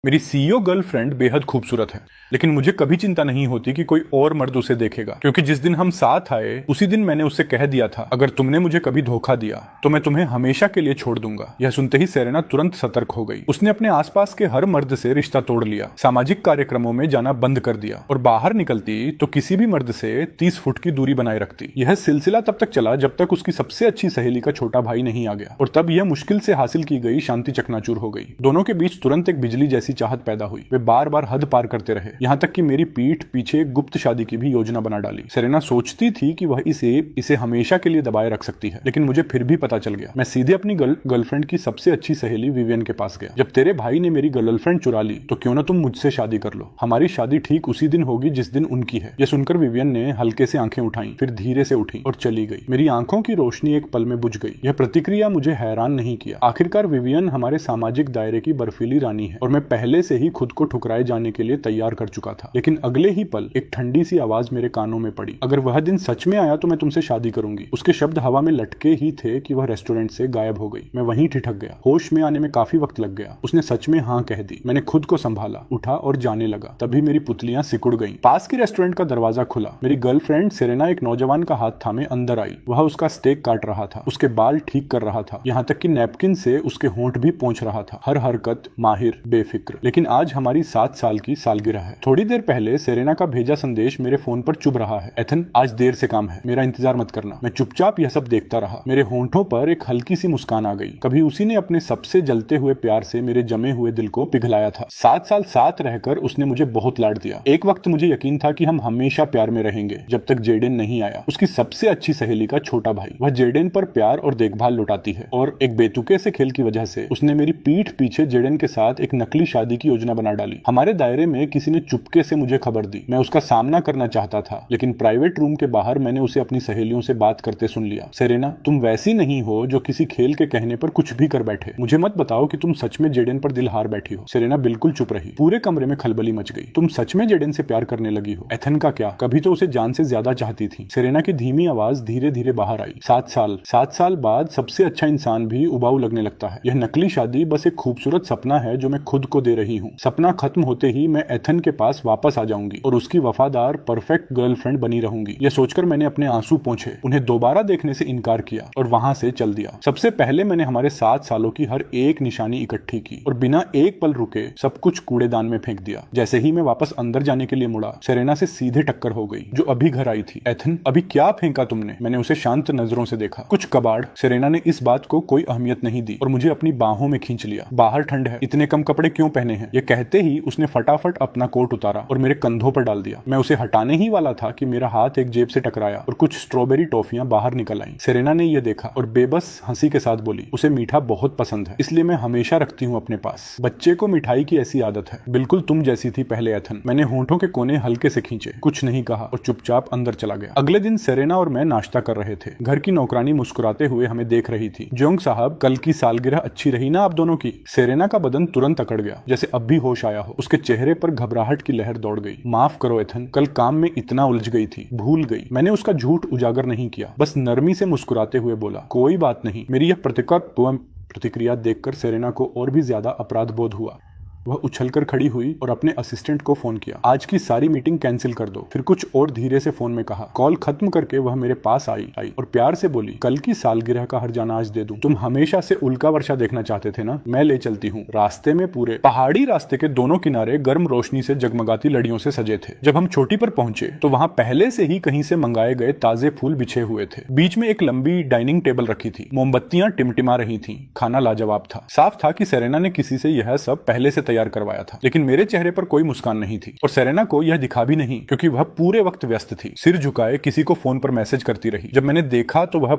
मेरी CEO girlfriend बेहद खूबसूरत है, लेकिन मुझे कभी चिंता नहीं होती कि कोई और मर्द उसे देखेगा, क्योंकि जिस दिन हम साथ आए उसी दिन मैंने उससे कह दिया था, अगर तुमने मुझे कभी धोखा दिया तो मैं तुम्हें हमेशा के लिए छोड़ दूंगा। यह सुनते ही सेरेना तुरंत सतर्क हो गई। उसने अपने आसपास के हर मर्द से रिश्ता तोड़ लिया, सामाजिक कार्यक्रमों में जाना बंद कर दिया और बाहर निकलती तो किसी भी मर्द से 30 फुट की दूरी बनाए रखती। यह सिलसिला तब तक चला जब तक उसकी सबसे अच्छी सहेली का छोटा भाई नहीं आ गया, और तब यह मुश्किल से हासिल की गई शांति चकनाचूर हो गई। दोनों के बीच तुरंत एक बिजली जैसी चाहत पैदा हुई। वे बार बार हद पार करते रहे, यहाँ तक कि मेरी पीठ पीछे एक गुप्त शादी की भी योजना बना डाली। सेरेना सोचती थी कि वह इसे हमेशा के लिए दबाए रख सकती है, लेकिन मुझे फिर भी पता चल गया। मैं सीधे अपनी गर्लफ्रेंड की सबसे अच्छी सहेली विवियन के पास गया। जब तेरे भाई ने मेरी गर्लफ्रेंड चुरा ली तो क्यों ना तुम मुझसे शादी कर लो। हमारी शादी ठीक उसी दिन होगी जिस दिन उनकी है। यह सुनकर विवियन ने हल्के से आंखें उठाई, फिर धीरे से उठी और चली गई। मेरी आंखों की रोशनी एक पल में बुझ गई। यह प्रतिक्रिया मुझे हैरान नहीं किया। आखिरकार विवियन हमारे सामाजिक दायरे की बर्फीली रानी है और मैं पहले से ही खुद को ठुकराए जाने के लिए तैयार कर चुका था। लेकिन अगले ही पल एक ठंडी सी आवाज मेरे कानों में पड़ी, अगर वह दिन सच में आया तो मैं तुमसे शादी करूंगी। उसके शब्द हवा में लटके ही थे कि वह रेस्टोरेंट से गायब हो गई। मैं वहीं ठिठक गया। होश में आने में काफी वक्त लग गया। उसने सच में हाँ कह दी। मैंने खुद को संभाला, उठा और जाने लगा। तभी मेरी पुतलियां सिकुड़ गईं। पास के रेस्टोरेंट का दरवाजा खुला। मेरी गर्लफ्रेंड सेरेना एक नौजवान का हाथ थामे अंदर आई। वह उसका स्टेक काट रहा था, उसके बाल ठीक कर रहा था, यहाँ तक कि नैपकिन से उसके होंठ भी पोंछ रहा था। हर हरकत माहिर, बेफिक्र। लेकिन आज हमारी 7 साल की सालगिरह है। थोड़ी देर पहले सेरेना का भेजा संदेश मेरे फोन पर चुभ रहा है, एथन आज देर से काम है, मेरा इंतजार मत करना। मैं चुपचाप यह सब देखता रहा। मेरे होंठों पर एक हल्की सी मुस्कान आ गई। कभी उसी ने अपने सबसे जलते हुए प्यार से मेरे जमे हुए दिल को पिघलाया था। 7 साल साथ रहकर उसने मुझे बहुत लाड दिया। एक वक्त मुझे यकीन था कि हम हमेशा प्यार में रहेंगे, जब तक जेडेन नहीं आया, उसकी सबसे अच्छी सहेली का छोटा भाई। वह जेडेन पर प्यार और देखभाल लुटाती है, और एक बेतुके से खेल की वजह से उसने मेरी पीठ पीछे जेडेन के साथ एक नकली शादी की योजना बना डाली। हमारे दायरे में किसी ने चुपके से मुझे खबर दी। मैं उसका सामना करना चाहता था, लेकिन प्राइवेट रूम के बाहर मैंने उसे अपनी सहेलियों से बात करते सुन लिया। सेरेना, तुम वैसी नहीं हो जो किसी खेल के कहने पर कुछ भी कर बैठे। मुझे मत बताओ कि तुम सच में जेडेन पर दिल हार बैठी हो। सेरेना बिल्कुल चुप रही। पूरे कमरे में खलबली मच गई। तुम सच में जेडेन से प्यार करने लगी हो? एथन का क्या, कभी तो उसे जान से ज्यादा चाहती थी। सेरेना की धीमी आवाज धीरे धीरे बाहर आई। 7 साल बाद सबसे अच्छा इंसान भी उबाऊ लगने लगता है। यह नकली शादी बस एक खूबसूरत सपना है जो मैं खुद को दे रही हूँ। सपना खत्म होते ही मैं एथन के पास वापस आ जाऊंगी और उसकी वफादार परफेक्ट गर्लफ्रेंड बनी रहूंगी। यह सोचकर मैंने अपने आंसू पोंछे, उन्हें दोबारा देखने से इनकार किया और वहां से चल दिया। सबसे पहले मैंने हमारे 7 सालों की हर एक निशानी इकट्ठी की और बिना एक पल रुके सब कुछ कूड़ेदान में फेंक दिया। जैसे ही मैं वापस अंदर जाने के लिए मुड़ा, सेरेना से सीधे टक्कर हो गई, जो अभी घर आई थी। एथन, अभी क्या फेंका तुमने? मैंने उसे शांत नजरों से देखा। कुछ कबाड़। सेरेना ने इस बात को कोई अहमियत नहीं दी और मुझे अपनी बाहों में खींच लिया। बाहर ठंड है, इतने कम कपड़े क्यों पहने हैं? यह कहते ही उसने फटाफट अपना कोट उतारा और मेरे कंधों पर डाल दिया। मैं उसे हटाने ही वाला था कि मेरा हाथ एक जेब से टकराया और कुछ स्ट्रॉबेरी टॉफियां बाहर निकल आईं। सेरेना ने यह देखा और बेबस हंसी के साथ बोली, उसे मीठा बहुत पसंद है, इसलिए मैं हमेशा रखती हूँ अपने पास। बच्चे को मिठाई की ऐसी आदत है, बिल्कुल तुम जैसी थी पहले एथन। मैंने होंठों के कोने हल्के से खींचे, कुछ नहीं कहा और चुपचाप अंदर चला गया। अगले दिन सेरेना और मैं नाश्ता कर रहे थे। घर की नौकरानी मुस्कुराते हुए हमें देख रही थी। जोंग साहब, कल की सालगिरह अच्छी रही ना आप दोनों की? सेरेना का बदन तुरंत अकड़ गया, जैसे अब भी होश आया हो। उसके चेहरे पर घबराहट की लहर दौड़ गई। माफ करो एथन, कल काम में इतना उलझ गई थी, भूल गई। मैंने उसका झूठ उजागर नहीं किया, बस नरमी से मुस्कुराते हुए बोला, कोई बात नहीं। मेरी यह प्रतिक्रिया देखकर सेरेना को और भी ज्यादा अपराध बोध हुआ। वह उछलकर खड़ी हुई और अपने असिस्टेंट को फोन किया, आज की सारी मीटिंग कैंसिल कर दो। फिर कुछ और धीरे से फोन में कहा। कॉल खत्म करके वह मेरे पास आई और प्यार से बोली, कल की सालगिरह का हर्जाना आज दे दूं। तुम हमेशा से उल्का वर्षा देखना चाहते थे ना, मैं ले चलती हूँ। रास्ते में पूरे पहाड़ी रास्ते के दोनों किनारे गर्म रोशनी से जगमगाती लड़ियों से सजे थे। जब हम चोटी पर पहुंचे तो वहां पहले से ही कहीं से मंगाए गए ताजे फूल बिछे हुए थे। बीच में एक लंबी डाइनिंग टेबल रखी थी। मोमबत्तियां टिमटिमा रही थी। खाना लाजवाब था। साफ था कि सेरेना ने किसी से यह सब पहले से तैयार करवाया था, लेकिन मेरे चेहरे पर कोई मुस्कान नहीं थी और सेरेना को यह दिखा भी नहीं, क्योंकि वह पूरे वक्त व्यस्त थी। सिर झुकाए किसी को फोन पर मैसेज करती रही। जब मैंने देखा तो वह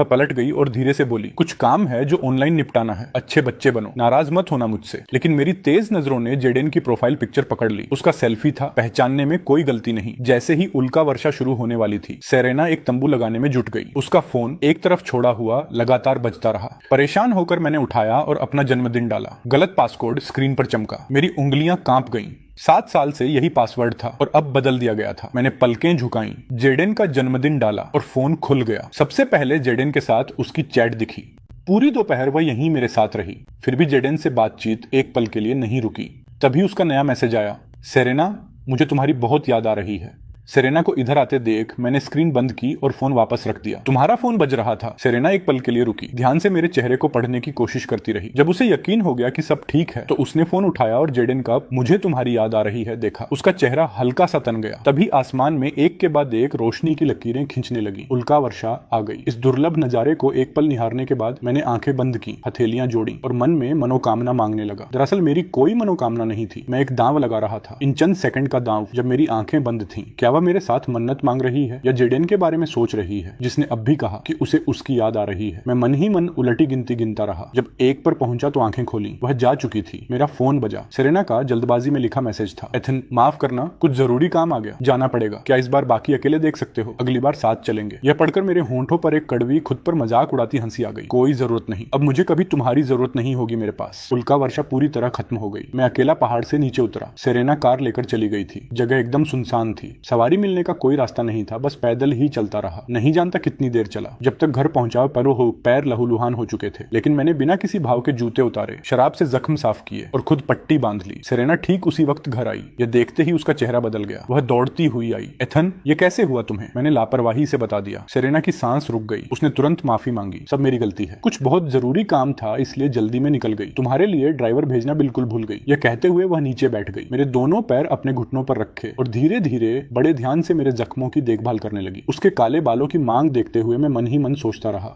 पलट गई और धीरे से बोली, कुछ काम है जो ऑनलाइन निपटाना है, अच्छे बच्चे बनो, नाराज मत होना मुझसे। लेकिन मेरी तेज नजरों ने जेडेन की प्रोफाइल पिक्चर पकड़ ली। उसका सेल्फी था, पहचानने में कोई गलती नहीं। जैसे ही उल्का वर्षा शुरू होने वाली थी, सेरेना एक तंबू लगाने में जुट गई। उसका फोन एक तरफ छोड़ा हुआ लगातार बजता रहा। परेशान होकर मैंने उठाया और अपना जन्मदिन डाला। गलत पासकोड स्क्रीन पर चमका। मेरी उंगलियां कांप गईं। 7 साल से यही पासवर्ड था और अब बदल दिया गया था। मैंने पलकें झुकाईं, जेडेन का जन्मदिन डाला और फोन खुल गया। सबसे पहले जेडेन के साथ उसकी चैट दिखी। पूरी दोपहर वह यहीं मेरे साथ रही। फिर भी जेडेन से बातचीत एक पल के लिए नहीं रुकी। तभी उसका नया मैसेज आया, सेरेना मुझे तुम्हारी बहुत याद आ रही है। सेरेना को इधर आते देख मैंने स्क्रीन बंद की और फोन वापस रख दिया। तुम्हारा फोन बज रहा था। सेरेना एक पल के लिए रुकी, ध्यान से मेरे चेहरे को पढ़ने की कोशिश करती रही। जब उसे यकीन हो गया कि सब ठीक है तो उसने फोन उठाया और जेडेन का मुझे तुम्हारी याद आ रही है देखा। उसका चेहरा हल्का सा तन गया। तभी आसमान में एक के बाद एक रोशनी की लकीरें खींचने लगी। उल्का वर्षा आ गई। इस दुर्लभ नजारे को एक पल निहारने के बाद मैंने आंखें बंद की, हथेलियां जोड़ी और मन में मनोकामना मांगने लगा। दरअसल मेरी कोई मनोकामना नहीं थी, मैं एक दांव लगा रहा था। इन चंद सेकंड का दांव जब मेरी आंखें बंद थीं। क्या वह मेरे साथ मन्नत मांग रही है या जेडेन के बारे में सोच रही है जिसने अब भी कहा कि उसे उसकी याद आ रही है। मैं मन ही मन उलटी गिनती गिनता रहा। जब एक पर पहुंचा तो आंखें खोली, वह जा चुकी थी। मेरा फोन बजा। सेरेना का जल्दबाजी में लिखा मैसेज था, एथन माफ करना, कुछ जरूरी काम आ गया, जाना पड़ेगा। क्या इस बार बाकी अकेले देख सकते हो? अगली बार साथ चलेंगे। यह पढ़कर मेरे होंठों पर एक कड़वी खुद पर मजाक उड़ाती हंसी आ गई। कोई जरूरत नहीं, अब मुझे कभी तुम्हारी जरूरत नहीं होगी मेरे पास। उल्का वर्षा पूरी तरह खत्म हो गई। मैं अकेला पहाड़ से नीचे उतरा। सेरेना कार लेकर चली गई थी। जगह एकदम सुनसान थी। सवारी मिलने का कोई रास्ता नहीं था, बस पैदल ही चलता रहा। नहीं जानता कितनी देर चला। जब तक घर पहुंचा पैर लहूलुहान हो चुके थे, लेकिन मैंने बिना किसी भाव के जूते उतारे, शराब से जख्म साफ किए और खुद पट्टी बांध ली। सेरेना ठीक उसी वक्त घर आई। यह देखते ही उसका चेहरा बदल गया। वह दौड़ती हुई आई। एथन ये कैसे हुआ तुम्हें? मैंने लापरवाही से बता दिया। सेरेना की सांस रुक गई। उसने तुरंत माफी मांगी। सब मेरी गलती है, कुछ बहुत जरूरी काम था इसलिए जल्दी में निकल गई। तुम्हारे लिए ड्राइवर भेजना बिल्कुल भूल गई। यह कहते हुए वह नीचे बैठ गई। मेरे दोनों पैर अपने घुटनों पर रखे और धीरे धीरे बड़े ध्यान से मेरे जख्मों की देखभाल करने लगी। उसके काले बालों की मांग देखते हुए मैं मन ही मन सोचता रहा,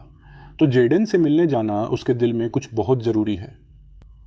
तो जेडेन से मिलने जाना उसके दिल में कुछ बहुत जरूरी है।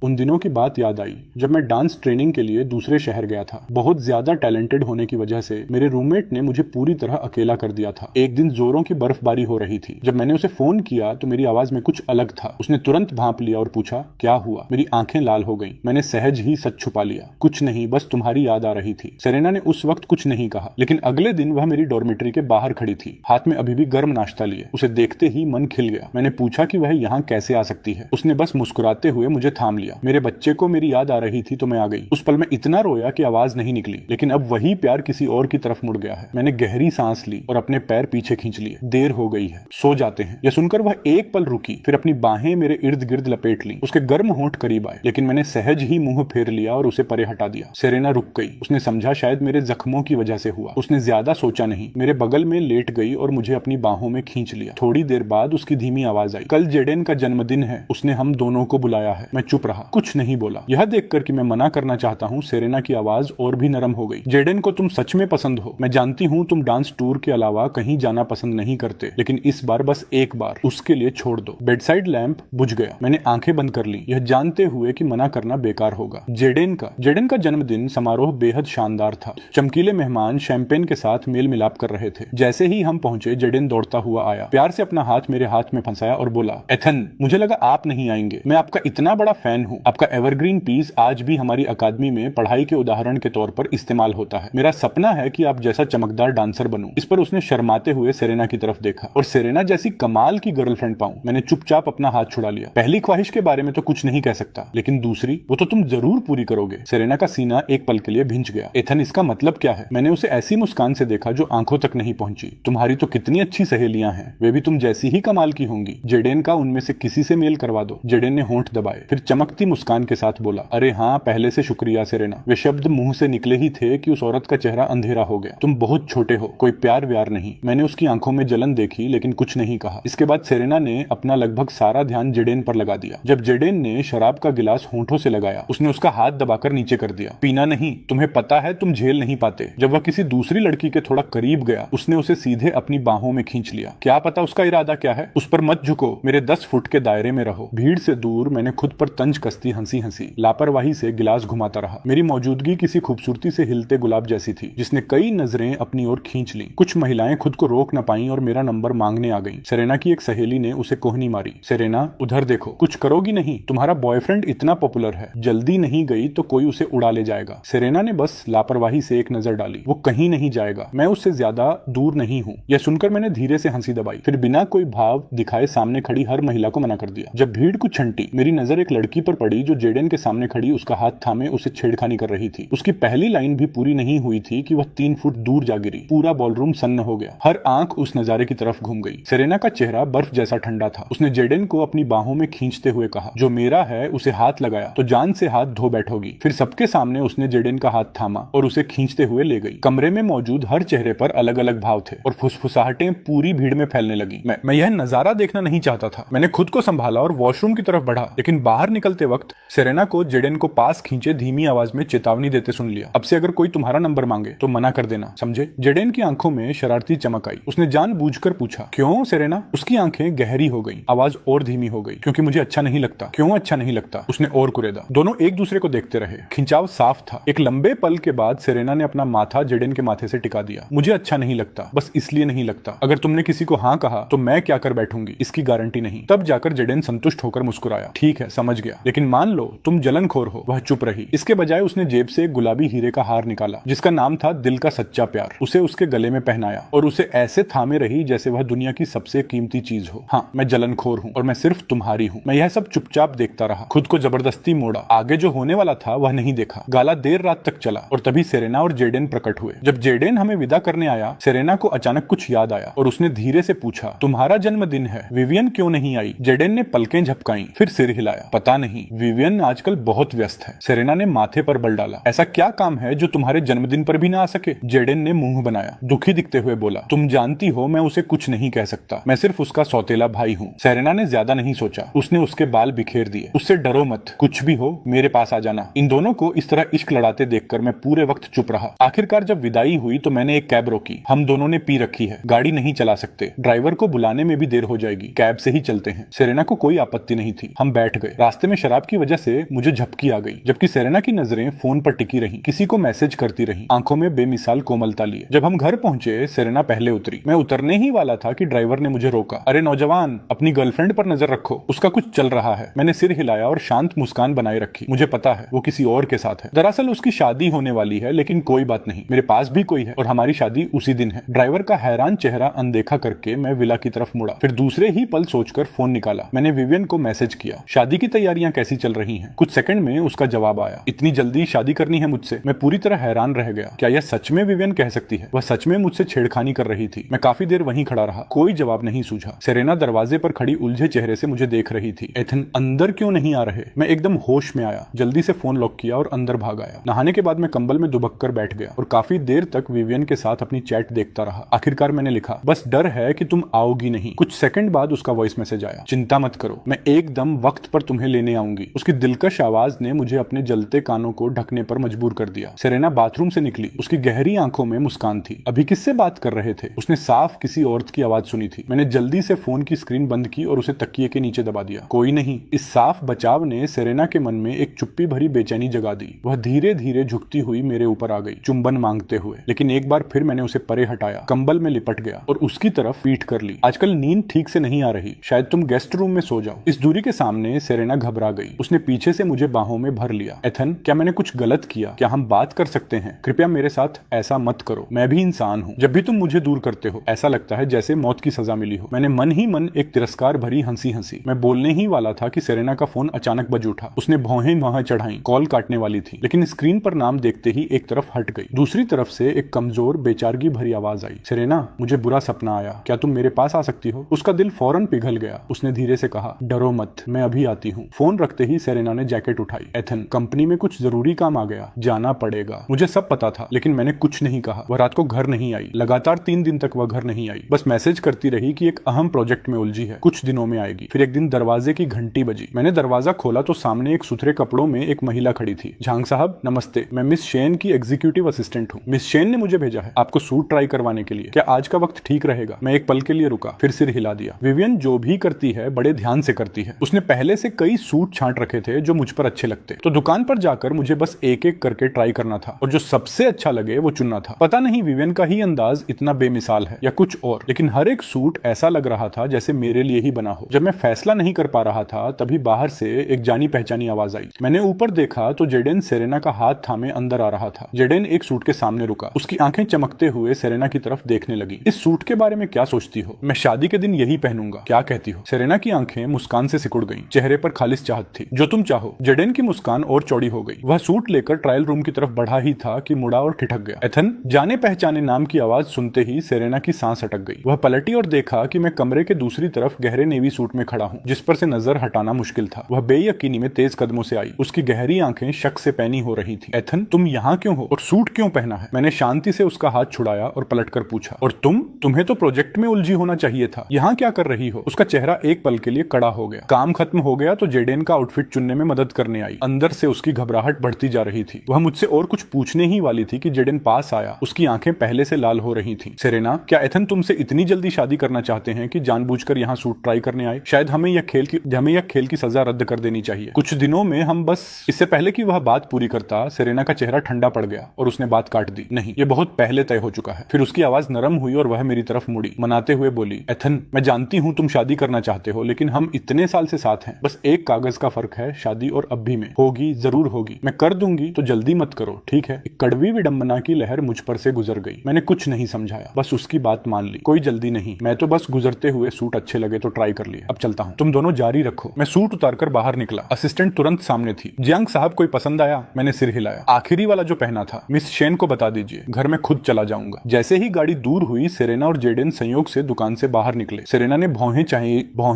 उन दिनों की बात याद आई जब मैं डांस ट्रेनिंग के लिए दूसरे शहर गया था। बहुत ज्यादा टैलेंटेड होने की वजह से मेरे रूममेट ने मुझे पूरी तरह अकेला कर दिया था। एक दिन जोरों की बर्फबारी हो रही थी। जब मैंने उसे फोन किया तो मेरी आवाज में कुछ अलग था। उसने तुरंत भांप लिया और पूछा, क्या हुआ? मेरी आंखें लाल हो गईं। मैंने सहज ही सच छुपा लिया, कुछ नहीं, बस तुम्हारी याद आ रही थी। सेरेना ने उस वक्त कुछ नहीं कहा, लेकिन अगले दिन वह मेरी डॉर्मेट्री के बाहर खड़ी थी, हाथ में अभी भी गर्म नाश्ता लिए। उसे देखते ही मन खिल गया। मैंने पूछा कि वह यहाँ कैसे आ सकती है। उसने बस मुस्कुराते हुए मुझे थाम लिया। मेरे बच्चे को मेरी याद आ रही थी तो मैं आ गई। उस पल में इतना रोया कि आवाज नहीं निकली, लेकिन अब वही प्यार किसी और की तरफ मुड़ गया है। मैंने गहरी सांस ली और अपने पैर पीछे खींच लिए। देर हो गई है, सो जाते हैं। यह सुनकर वह एक पल रुकी, फिर अपनी बाहें मेरे इर्द गिर्द लपेट ली। उसके गर्म होंठ करीब आए, लेकिन मैंने सहज ही मुंह फेर लिया और उसे परे हटा दिया। सेरेना रुक गई। उसने समझा शायद मेरे जख्मों की वजह से हुआ। उसने ज्यादा सोचा नहीं, मेरे बगल में लेट गई और मुझे अपनी बाहों में खींच लिया। थोड़ी देर बाद उसकी धीमी आवाज आई, कल जेडेन का जन्मदिन है, उसने हम दोनों को बुलाया है। मैं चुप रहा, कुछ नहीं बोला। यह देखकर कि मैं मना करना चाहता हूँ, सेरेना की आवाज और भी नरम हो गई। जेडेन को तुम सच में पसंद हो। मैं जानती हूँ तुम डांस टूर के अलावा कहीं जाना पसंद नहीं करते, लेकिन इस बार बस एक बार उसके लिए छोड़ दो। बेडसाइड लैंप बुझ गया। मैंने आंखें बंद कर ली, यह जानते हुए कि मना करना बेकार होगा। जेडेन का जन्मदिन समारोह बेहद शानदार था। चमकीले मेहमान शैंपेन के साथ मेल मिलाप कर रहे थे। जैसे ही हम पहुंचे, जेडेन दौड़ता हुआ आया, प्यार से अपना हाथ मेरे हाथ में फंसाया और बोला, एथन मुझे लगा आप नहीं आएंगे। मैं आपका इतना बड़ा फैन हूँ। आपका एवरग्रीन पीस आज भी हमारी अकादमी में पढ़ाई के उदाहरण के तौर पर इस्तेमाल होता है। मेरा सपना है कि आप जैसा चमकदार डांसर बनूं। इस पर उसने शर्माते हुए सेरेना की तरफ देखा, और सेरेना जैसी कमाल की गर्लफ्रेंड पाऊं। मैंने चुपचाप अपना हाथ छुड़ा लिया। पहली ख्वाहिश के बारे में तो कुछ नहीं कह सकता, लेकिन दूसरी, वो तो तुम जरूर पूरी करोगे। सेरेना का सीना एक पल के लिए भिंच गया। एथन इसका मतलब क्या है? मैंने उसे ऐसी मुस्कान से देखा जो आंखों तक नहीं पहुंची। तुम्हारी तो कितनी अच्छी सहेलियां हैं, वे भी तुम जैसी ही कमाल की होंगी। जेडेन का उनमें से किसी से मेल करवा दो। जेडेन ने होंठ दबाए, फिर चमकती मुस्कान के साथ बोला, अरे हाँ, पहले से शुक्रिया सेरेना। वे शब्द मुंह से निकले ही थे कि उस औरत का चेहरा अंधेरा हो गया। तुम बहुत छोटे हो, कोई प्यार व्यार नहीं। मैंने उसकी आंखों में जलन देखी, लेकिन कुछ नहीं कहा। इसके बाद सेरेना ने अपना लगभग सारा ध्यान जेडेन पर लगा दिया। जब जेडेन ने शराब का गिलास होंठों से लगाया, उसने उसका हाथ दबाकर नीचे कर दिया। पीना नहीं, तुम्हें पता है तुम झेल नहीं पाते। जब वह किसी दूसरी लड़की के थोड़ा करीब गया, उसने उसे सीधे अपनी बाहों में खींच लिया। क्या पता उसका इरादा क्या है? उस पर मत झुको, मेरे 10 फुट के दायरे में रहो। भीड़ से दूर मैंने खुद पर तंज कसती हंसी हंसी लापरवाही से गिलास घुमाता रहा। मेरी मौजूदगी किसी खूबसूरती से हिलते गुलाब जैसी थी, जिसने कई नजरें अपनी ओर खींच ली। कुछ महिलाएं खुद को रोक न पाईं और मेरा नंबर मांगने आ गईं। सेरेना की एक सहेली ने उसे कोहनी मारी, सेरेना उधर देखो, कुछ करोगी नहीं? तुम्हारा बॉयफ्रेंड इतना पॉपुलर है, जल्दी नहीं गई तो कोई उसे उड़ा ले जाएगा। सेरेना ने बस लापरवाही से एक नजर डाली। वो कहीं नहीं जाएगा, मैं उससे ज्यादा दूर नहीं हूँ। यह सुनकर मैंने धीरे से हंसी दबाई, फिर बिना कोई भाव दिखाए सामने खड़ी हर महिला को मना कर दिया। जब भीड़ कुछ छंटी, मेरी नजर एक लड़की पर पर पड़ी जो जेडेन के सामने खड़ी उसका हाथ थामे उसे छेड़खानी कर रही थी। उसकी पहली लाइन भी पूरी नहीं हुई थी कि वह 3 फुट दूर जा गिरी। पूरा बॉलरूम सन्न हो गया। हर आंख उस नजारे की तरफ घूम गई। सेरेना का चेहरा बर्फ जैसा ठंडा था। उसने जेडेन को अपनी बाहों में खींचते हुए कहा, जो मेरा है उसे हाथ लगाया तो जान से हाथ धो बैठोगी। फिर सबके सामने उसने जेडेन का हाथ थामा और उसे खींचते हुए ले गई। कमरे में मौजूद हर चेहरे पर अलग अलग भाव थे और फुसफुसाहटें पूरी भीड़ में फैलने लगी। मैं यह नजारा देखना नहीं चाहता था। मैंने खुद को संभाला और वॉशरूम की तरफ बढ़ा, लेकिन बाहर निकलते वक्त सेरेना को जेडेन को पास खींचे धीमी आवाज में चेतावनी देते सुन लिया, अब से अगर कोई तुम्हारा नंबर मांगे तो मना कर देना, समझे? जेडेन की आंखों में शरारती चमक आई। उसने जानबूझकर पूछा, क्यों सेरेना? उसकी आंखें गहरी हो गई, आवाज और धीमी हो गई, क्योंकि मुझे अच्छा नहीं लगता। क्यों अच्छा नहीं लगता? उसने और कुरेदा। दोनों एक दूसरे को देखते रहे। खिंचाव साफ था। एक लंबे पल के बाद सेरेना ने अपना माथा जेडेन के माथे से टिका दिया। मुझे अच्छा नहीं लगता, बस इसलिए नहीं लगता। अगर तुमने किसी को हाँ कहा तो मैं क्या कर बैठूंगी इसकी गारंटी नहीं। तब जाकर जेडेन संतुष्ट होकर मुस्कुराया, ठीक है समझ गया, लेकिन मान लो तुम जलनखोर हो। वह चुप रही। इसके बजाय उसने जेब से एक गुलाबी हीरे का हार निकाला जिसका नाम था दिल का सच्चा प्यार। उसे उसके गले में पहनाया और उसे ऐसे थामे रही जैसे वह दुनिया की सबसे कीमती चीज हो। हाँ, मैं जलनखोर हूँ और मैं सिर्फ तुम्हारी हूँ। मैं यह सब चुपचाप देखता रहा, खुद को जबरदस्ती मोड़ा। आगे जो होने वाला था वह नहीं देखा। गाला देर रात तक चला और तभी सेरेना और जेडेन प्रकट हुए। जब जेडेन हमें विदा करने आया, सेरेना को अचानक कुछ याद आया और उसने धीरे से पूछा, तुम्हारा जन्मदिन है, विवियन क्यों नहीं आई? जेडेन ने पलकें झपकाई, फिर सिर हिलाया, पता नहीं, विवियन आजकल बहुत व्यस्त है। सेरेना ने माथे पर बल डाला, ऐसा क्या काम है जो तुम्हारे जन्मदिन पर भी ना आ सके? जेडेन ने मुंह बनाया, दुखी दिखते हुए बोला, तुम जानती हो मैं उसे कुछ नहीं कह सकता, मैं सिर्फ उसका सौतेला भाई हूँ। सेरेना ने ज्यादा नहीं सोचा, उसने उसके बाल बिखेर दिए। उससे डरो मत, कुछ भी हो मेरे पास आ जाना। इन दोनों को इस तरह इश्क लड़ाते देखकर मैं पूरे वक्त चुप रहा। आखिरकार जब विदाई हुई तो मैंने एक कैब रोकी। हम दोनों ने पी रखी है, गाड़ी नहीं चला सकते, ड्राइवर को बुलाने में भी देर हो जाएगी, कैब से ही चलते हैं। सेरेना को कोई आपत्ति नहीं थी। हम बैठ गए। रास्ते में शराब की वजह से मुझे झपकी आ गई, जबकि सेरेना की नजरें फोन पर टिकी रहीं, किसी को मैसेज करती रहीं, आंखों में बेमिसाल कोमलता लिए। जब हम घर पहुंचे सेरेना पहले उतरी। मैं उतरने ही वाला था कि ड्राइवर ने मुझे रोका। अरे नौजवान, अपनी गर्लफ्रेंड पर नजर रखो, उसका कुछ चल रहा है। मैंने सिर हिलाया और शांत मुस्कान बनाए रखी। मुझे पता है वो किसी और के साथ है। दरअसल उसकी शादी होने वाली है, लेकिन कोई बात नहीं, मेरे पास भी कोई है और हमारी शादी उसी दिन है। ड्राइवर का हैरान चेहरा अनदेखा करके मैं विला की तरफ मुड़ा। फिर दूसरे ही पल सोचकर फोन निकाला। मैंने विवियन को मैसेज किया, शादी की तैयारियां कैसी चल रही हैं? कुछ सेकंड में उसका जवाब आया, इतनी जल्दी शादी करनी है मुझसे? मैं पूरी तरह हैरान रह गया। क्या यह सच में विवियन कह सकती है? वह सच में मुझसे छेड़खानी कर रही थी। मैं काफी देर वहीं खड़ा रहा, कोई जवाब नहीं सूझा। सेरेना दरवाजे पर खड़ी उलझे चेहरे से मुझे देख रही थी। एथन, अंदर क्यों नहीं आ रहे? मैं एकदम होश में आया, जल्दी से फोन लॉक किया और अंदर भाग आया। नहाने के बाद मैं कंबल में दुबक कर बैठ गया और काफी देर तक विवियन के साथ अपनी चैट देखता रहा। आखिरकार मैंने लिखा, बस डर है कि तुम आओगी नहीं। कुछ सेकंड बाद उसका वॉइस मैसेज आया, चिंता मत करो, मैं एकदम वक्त पर तुम्हें लेने आऊंगी। उसकी दिलकश आवाज ने मुझे अपने जलते कानों को ढकने पर मजबूर कर दिया। सेरेना बाथरूम से निकली। उसकी गहरी आंखों में मुस्कान थी। अभी किससे बात कर रहे थे? उसने साफ किसी औरत की आवाज सुनी थी। मैंने जल्दी से फोन की स्क्रीन बंद की और उसे तकिए के नीचे दबा दिया। कोई नहीं। इस साफ बचाव ने सेरेना के मन में एक चुप्पी भरी बेचैनी जगा दी। वह धीरे धीरे झुकती हुई मेरे ऊपर आ गई, चुंबन मांगते हुए। लेकिन एक बार फिर मैंने उसे परे हटाया, कंबल में लिपट गया और उसकी तरफ पीठ कर ली। आजकल नींद ठीक से नहीं आ रही, शायद तुम गेस्ट रूम में सो जाओ। इस दूरी के सामने सेरेना घबरा गई। उसने पीछे से मुझे बाहों में भर लिया। एथन, क्या मैंने कुछ गलत किया? क्या हम बात कर सकते हैं? कृपया मेरे साथ ऐसा मत करो, मैं भी इंसान हूँ। जब भी तुम मुझे दूर करते हो ऐसा लगता है जैसे मौत की सजा मिली हो। मैंने मन ही मन एक तिरस्कार भरी हंसी हंसी। मैं बोलने ही वाला था कि सेरेना का फोन अचानक बज उठा। उसने भौहें वहां चढ़ाई, कॉल काटने वाली थी, लेकिन स्क्रीन पर नाम देखते ही एक तरफ हट गई। दूसरी तरफ से एक कमजोर बेचारगी भरी आवाज आई, सेरेना, मुझे बुरा सपना आया, क्या तुम मेरे पास आ सकती हो? उसका दिल फौरन पिघल गया। उसने धीरे से कहा, डरो मत, मैं अभी आती हूँ। फोन रखते ही सेरेना ने जैकेट उठाई। एथन, कंपनी में कुछ जरूरी काम आ गया, जाना पड़ेगा। मुझे सब पता था, लेकिन मैंने कुछ नहीं कहा। वह रात को घर नहीं आई। लगातार 3 दिन तक वह घर नहीं आई, बस मैसेज करती रही कि एक अहम प्रोजेक्ट में उलझी है, कुछ दिनों में आएगी। फिर एक दिन दरवाजे की घंटी बजी। मैंने दरवाजा खोला तो सामने एक सुथरे कपड़ों में एक महिला खड़ी थी। झांग साहब नमस्ते, मैं मिस शेन की एग्जीक्यूटिव असिस्टेंट हूँ। मिस शेन ने मुझे भेजा है आपको सूट ट्राई करवाने के लिए। क्या आज का वक्त ठीक रहेगा? मैं एक पल के लिए रुका, फिर सिर हिला दिया। विवियन जो भी करती है बड़े ध्यान से करती है। उसने पहले से कई सूट छांट रखे थे जो मुझ पर अच्छे लगते, तो दुकान पर जाकर मुझे बस एक एक करके ट्राई करना था और जो सबसे अच्छा लगे वो चुनना था। पता नहीं विवियन का ही अंदाज इतना बेमिसाल है या कुछ और, लेकिन हर एक सूट ऐसा लग रहा था जैसे मेरे लिए ही बना हो। जब मैं फैसला नहीं कर पा रहा था तभी बाहर से एक जानी पहचानी आवाज आई। मैंने ऊपर देखा तो जेडेन सेरेना का हाथ थामे अंदर आ रहा था। जेडेन एक सूट के सामने रुका, उसकी आंखें चमकते हुए सेरेना की तरफ देखने लगी। इस सूट के बारे में क्या सोचती हो? मैं शादी के दिन यही पहनूंगा, क्या कहती हो? सेरेना की आंखें मुस्कान से सिकुड़ गईं, चेहरे पर खालिस चाहत चाहत थी, जो तुम चाहो। जेडेन की मुस्कान और चौड़ी हो गई। वह सूट लेकर ट्रायल रूम की तरफ बढ़ा ही था कि मुड़ा और ठिठक गया। एथन, जाने पहचाने नाम की आवाज सुनते ही सेरेना की सांस अटक गई। वह पलटी और देखा कि मैं कमरे के दूसरी तरफ गहरे नेवी सूट में खड़ा हूँ, जिस पर से नजर हटाना मुश्किल था। वह बेयकीनी में तेज कदमों से आई। उसकी गहरी आंखें शक से पैनी हो रही थी। एथन, तुम यहाँ क्यों हो और सूट क्यों पहना है? मैंने शांति से उसका हाथ छुड़ाया और पलटकर पूछा, और तुम्हें तो प्रोजेक्ट में उलझी होना चाहिए था, यहाँ क्या कर रही हो? उसका चेहरा एक पल के लिए कड़ा हो गया। काम खत्म हो गया तो जेडेन का आउटफिट चुनने में मदद करने आई। अंदर से उसकी घबराहट बढ़ती जा रही थी। वह मुझसे और कुछ पूछने ही वाली थी कि जेडेन पास आया। उसकी आंखें पहले से लाल हो रही थी। सेरेना, क्या एथन तुमसे इतनी जल्दी शादी करना चाहते हैं कि जानबूझकर यहाँ सूट ट्राई करने आए? शायद हमें यह खेल की सजा रद्द कर देनी चाहिए। कुछ दिनों में हम बस। इससे पहले कि वह बात पूरी करता, सेरेना का चेहरा ठंडा पड़ गया और उसने बात काट दी। नहीं, ये बहुत पहले तय हो चुका है। फिर उसकी आवाज नरम हुई और वह मेरी तरफ मुड़ी, मनाते हुए बोली, एथन, मैं जानती हूँ तुम शादी करना चाहते हो, लेकिन हम इतने साल से साथ हैं। बस एक कागज का फर्क है, शादी और अभी में। होगी, जरूर होगी। मैं कर दूंगी, तो जल्दी मत करो, ठीक है? एक कड़वी विडंबना की लहर मुझ पर से गुजर गई। मैंने कुछ नहीं समझाया, बस उसकी बात मान ली। कोई जल्दी नहीं, मैं तो बस गुजरते हुए सूट अच्छे लगे तो ट्राई कर लिए। अब चलता हूँ, तुम दोनों जारी रखो। मैं सूट उतारकर बाहर निकला। असिस्टेंट तुरंत सामने थी। जियांग साहब, कोई पसंद आया? मैंने सिर हिलाया। आखिरी वाला जो पहना था। मिस शेन को बता दीजिए, घर में खुद चला जाऊंगा। जैसे ही गाड़ी दूर हुई, सेरेना और जेडेन संयोग से दुकान से बाहर निकले। सेरेना ने भौहें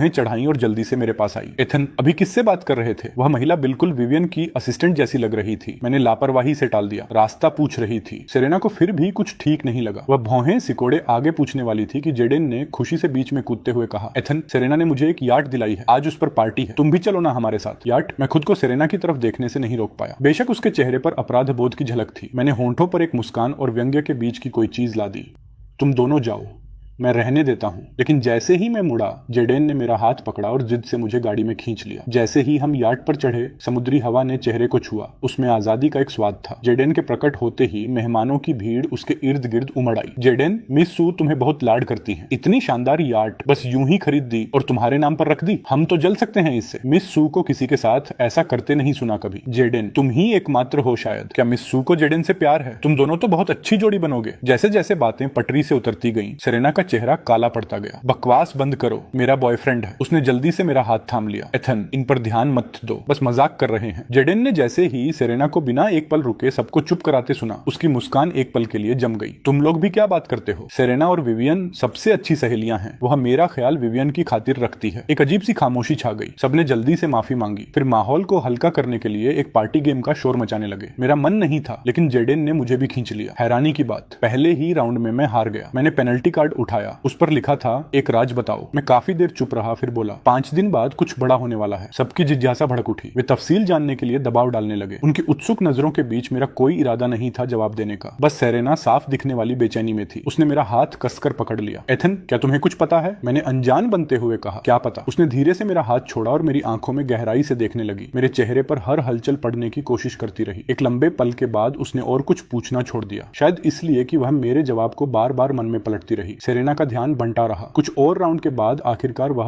चढ़ाई और जल्दी से मेरे पास आई। एथन, अभी किससे बात कर रहे थे? वह महिला बिल्कुल विवियन की असिस्टेंट जैसी लग रही थी। मैंने लापरवाही से टाल दिया। रास्ता पूछ रही थी। सेरेना को फिर भी कुछ ठीक नहीं लगा। वह भौहें सिकोड़े आगे पूछने वाली थी कि जेडेन ने खुशी से बीच में कूदते हुए कहा, एथन, सेरेना ने मुझे एक याट दिलाई है, आज उस पर पार्टी है, तुम भी चलो ना हमारे साथ। याट? मैं खुद को सेरेना की तरफ देखने से नहीं रोक पाया। बेशक उसके चेहरे पर अपराध बोध की झलक थी। मैंने होंठों पर एक मुस्कान और व्यंग्य के बीच की कोई चीज ला दी। तुम दोनों जाओ, मैं रहने देता हूँ। लेकिन जैसे ही मैं मुड़ा, जेडेन ने मेरा हाथ पकड़ा और जिद से मुझे गाड़ी में खींच लिया। जैसे ही हम यार्ड पर चढ़े, समुद्री हवा ने चेहरे को छुआ। उसमें आजादी का एक स्वाद था। जेडेन के प्रकट होते ही मेहमानों की भीड़ उसके इर्द गिर्द उमड़ आई। जेडेन, मिस सू तुम्हें बहुत लाड करती है। इतनी शानदार यार्ड बस यूं ही खरीद दी और तुम्हारे नाम पर रख दी। हम तो जल सकते हैं इससे। मिस सू को किसी के साथ ऐसा करते नहीं सुना कभी। जेडेन, तुम ही एकमात्र हो शायद। क्या मिस सू को जेडेन से प्यार है? तुम दोनों तो बहुत अच्छी जोड़ी बनोगे। जैसे जैसे बातें पटरी से उतरती गईं, सेरेना का चेहरा काला पड़ता गया। बकवास बंद करो, मेरा बॉयफ्रेंड है। उसने जल्दी से मेरा हाथ थाम लिया। एथन, इन पर ध्यान मत दो, बस मजाक कर रहे हैं। जेडेन ने जैसे ही सेरेना को बिना एक पल रुके सबको चुप कराते सुना, उसकी मुस्कान एक पल के लिए जम गई। तुम लोग भी क्या बात करते हो? सेरेना और विवियन सबसे अच्छी सहेलियां हैं। वह मेरा ख्याल विवियन की खातिर रखती है। एक अजीब सी खामोशी छा गई। सबने जल्दी से माफी मांगी। फिर माहौल को हल्का करने के लिए एक पार्टी गेम का शोर मचाने लगे। मेरा मन नहीं था, लेकिन जेडेन ने मुझे भी खींच लिया। हैरानी की बात, पहले ही राउंड में मैं हार गया। मैंने पेनल्टी कार्ड उठाया। उस पर लिखा था, एक राज बताओ। मैं काफी देर चुप रहा, फिर बोला, 5 दिन बाद कुछ बड़ा होने वाला है। सबकी जिज्ञासा भड़क उठी। वे तफसील जानने के लिए दबाव डालने लगे। उनकी उत्सुक नजरों के बीच मेरा कोई इरादा नहीं था जवाब देने का। बस सेरेना साफ दिखने वाली बेचैनी में थी। उसने मेरा हाथ कसकर पकड़ लिया। एथन, क्या तुम्हें कुछ पता है? मैंने अनजान बनते हुए कहा। क्या पता? उसने धीरे से मेरा हाथ छोड़ा और मेरी आंखों में गहराई से देखने लगी। मेरे चेहरे पर हर हलचल पड़ने की कोशिश करती रही। एक लंबे पल के बाद उसने और कुछ पूछना छोड़ दिया, शायद इसलिए कि वह मेरे जवाब को बार बार मन में पलटती रही। सेरेना का ध्यान बंटा रहा। कुछ और राउंड के बाद आखिरकार वह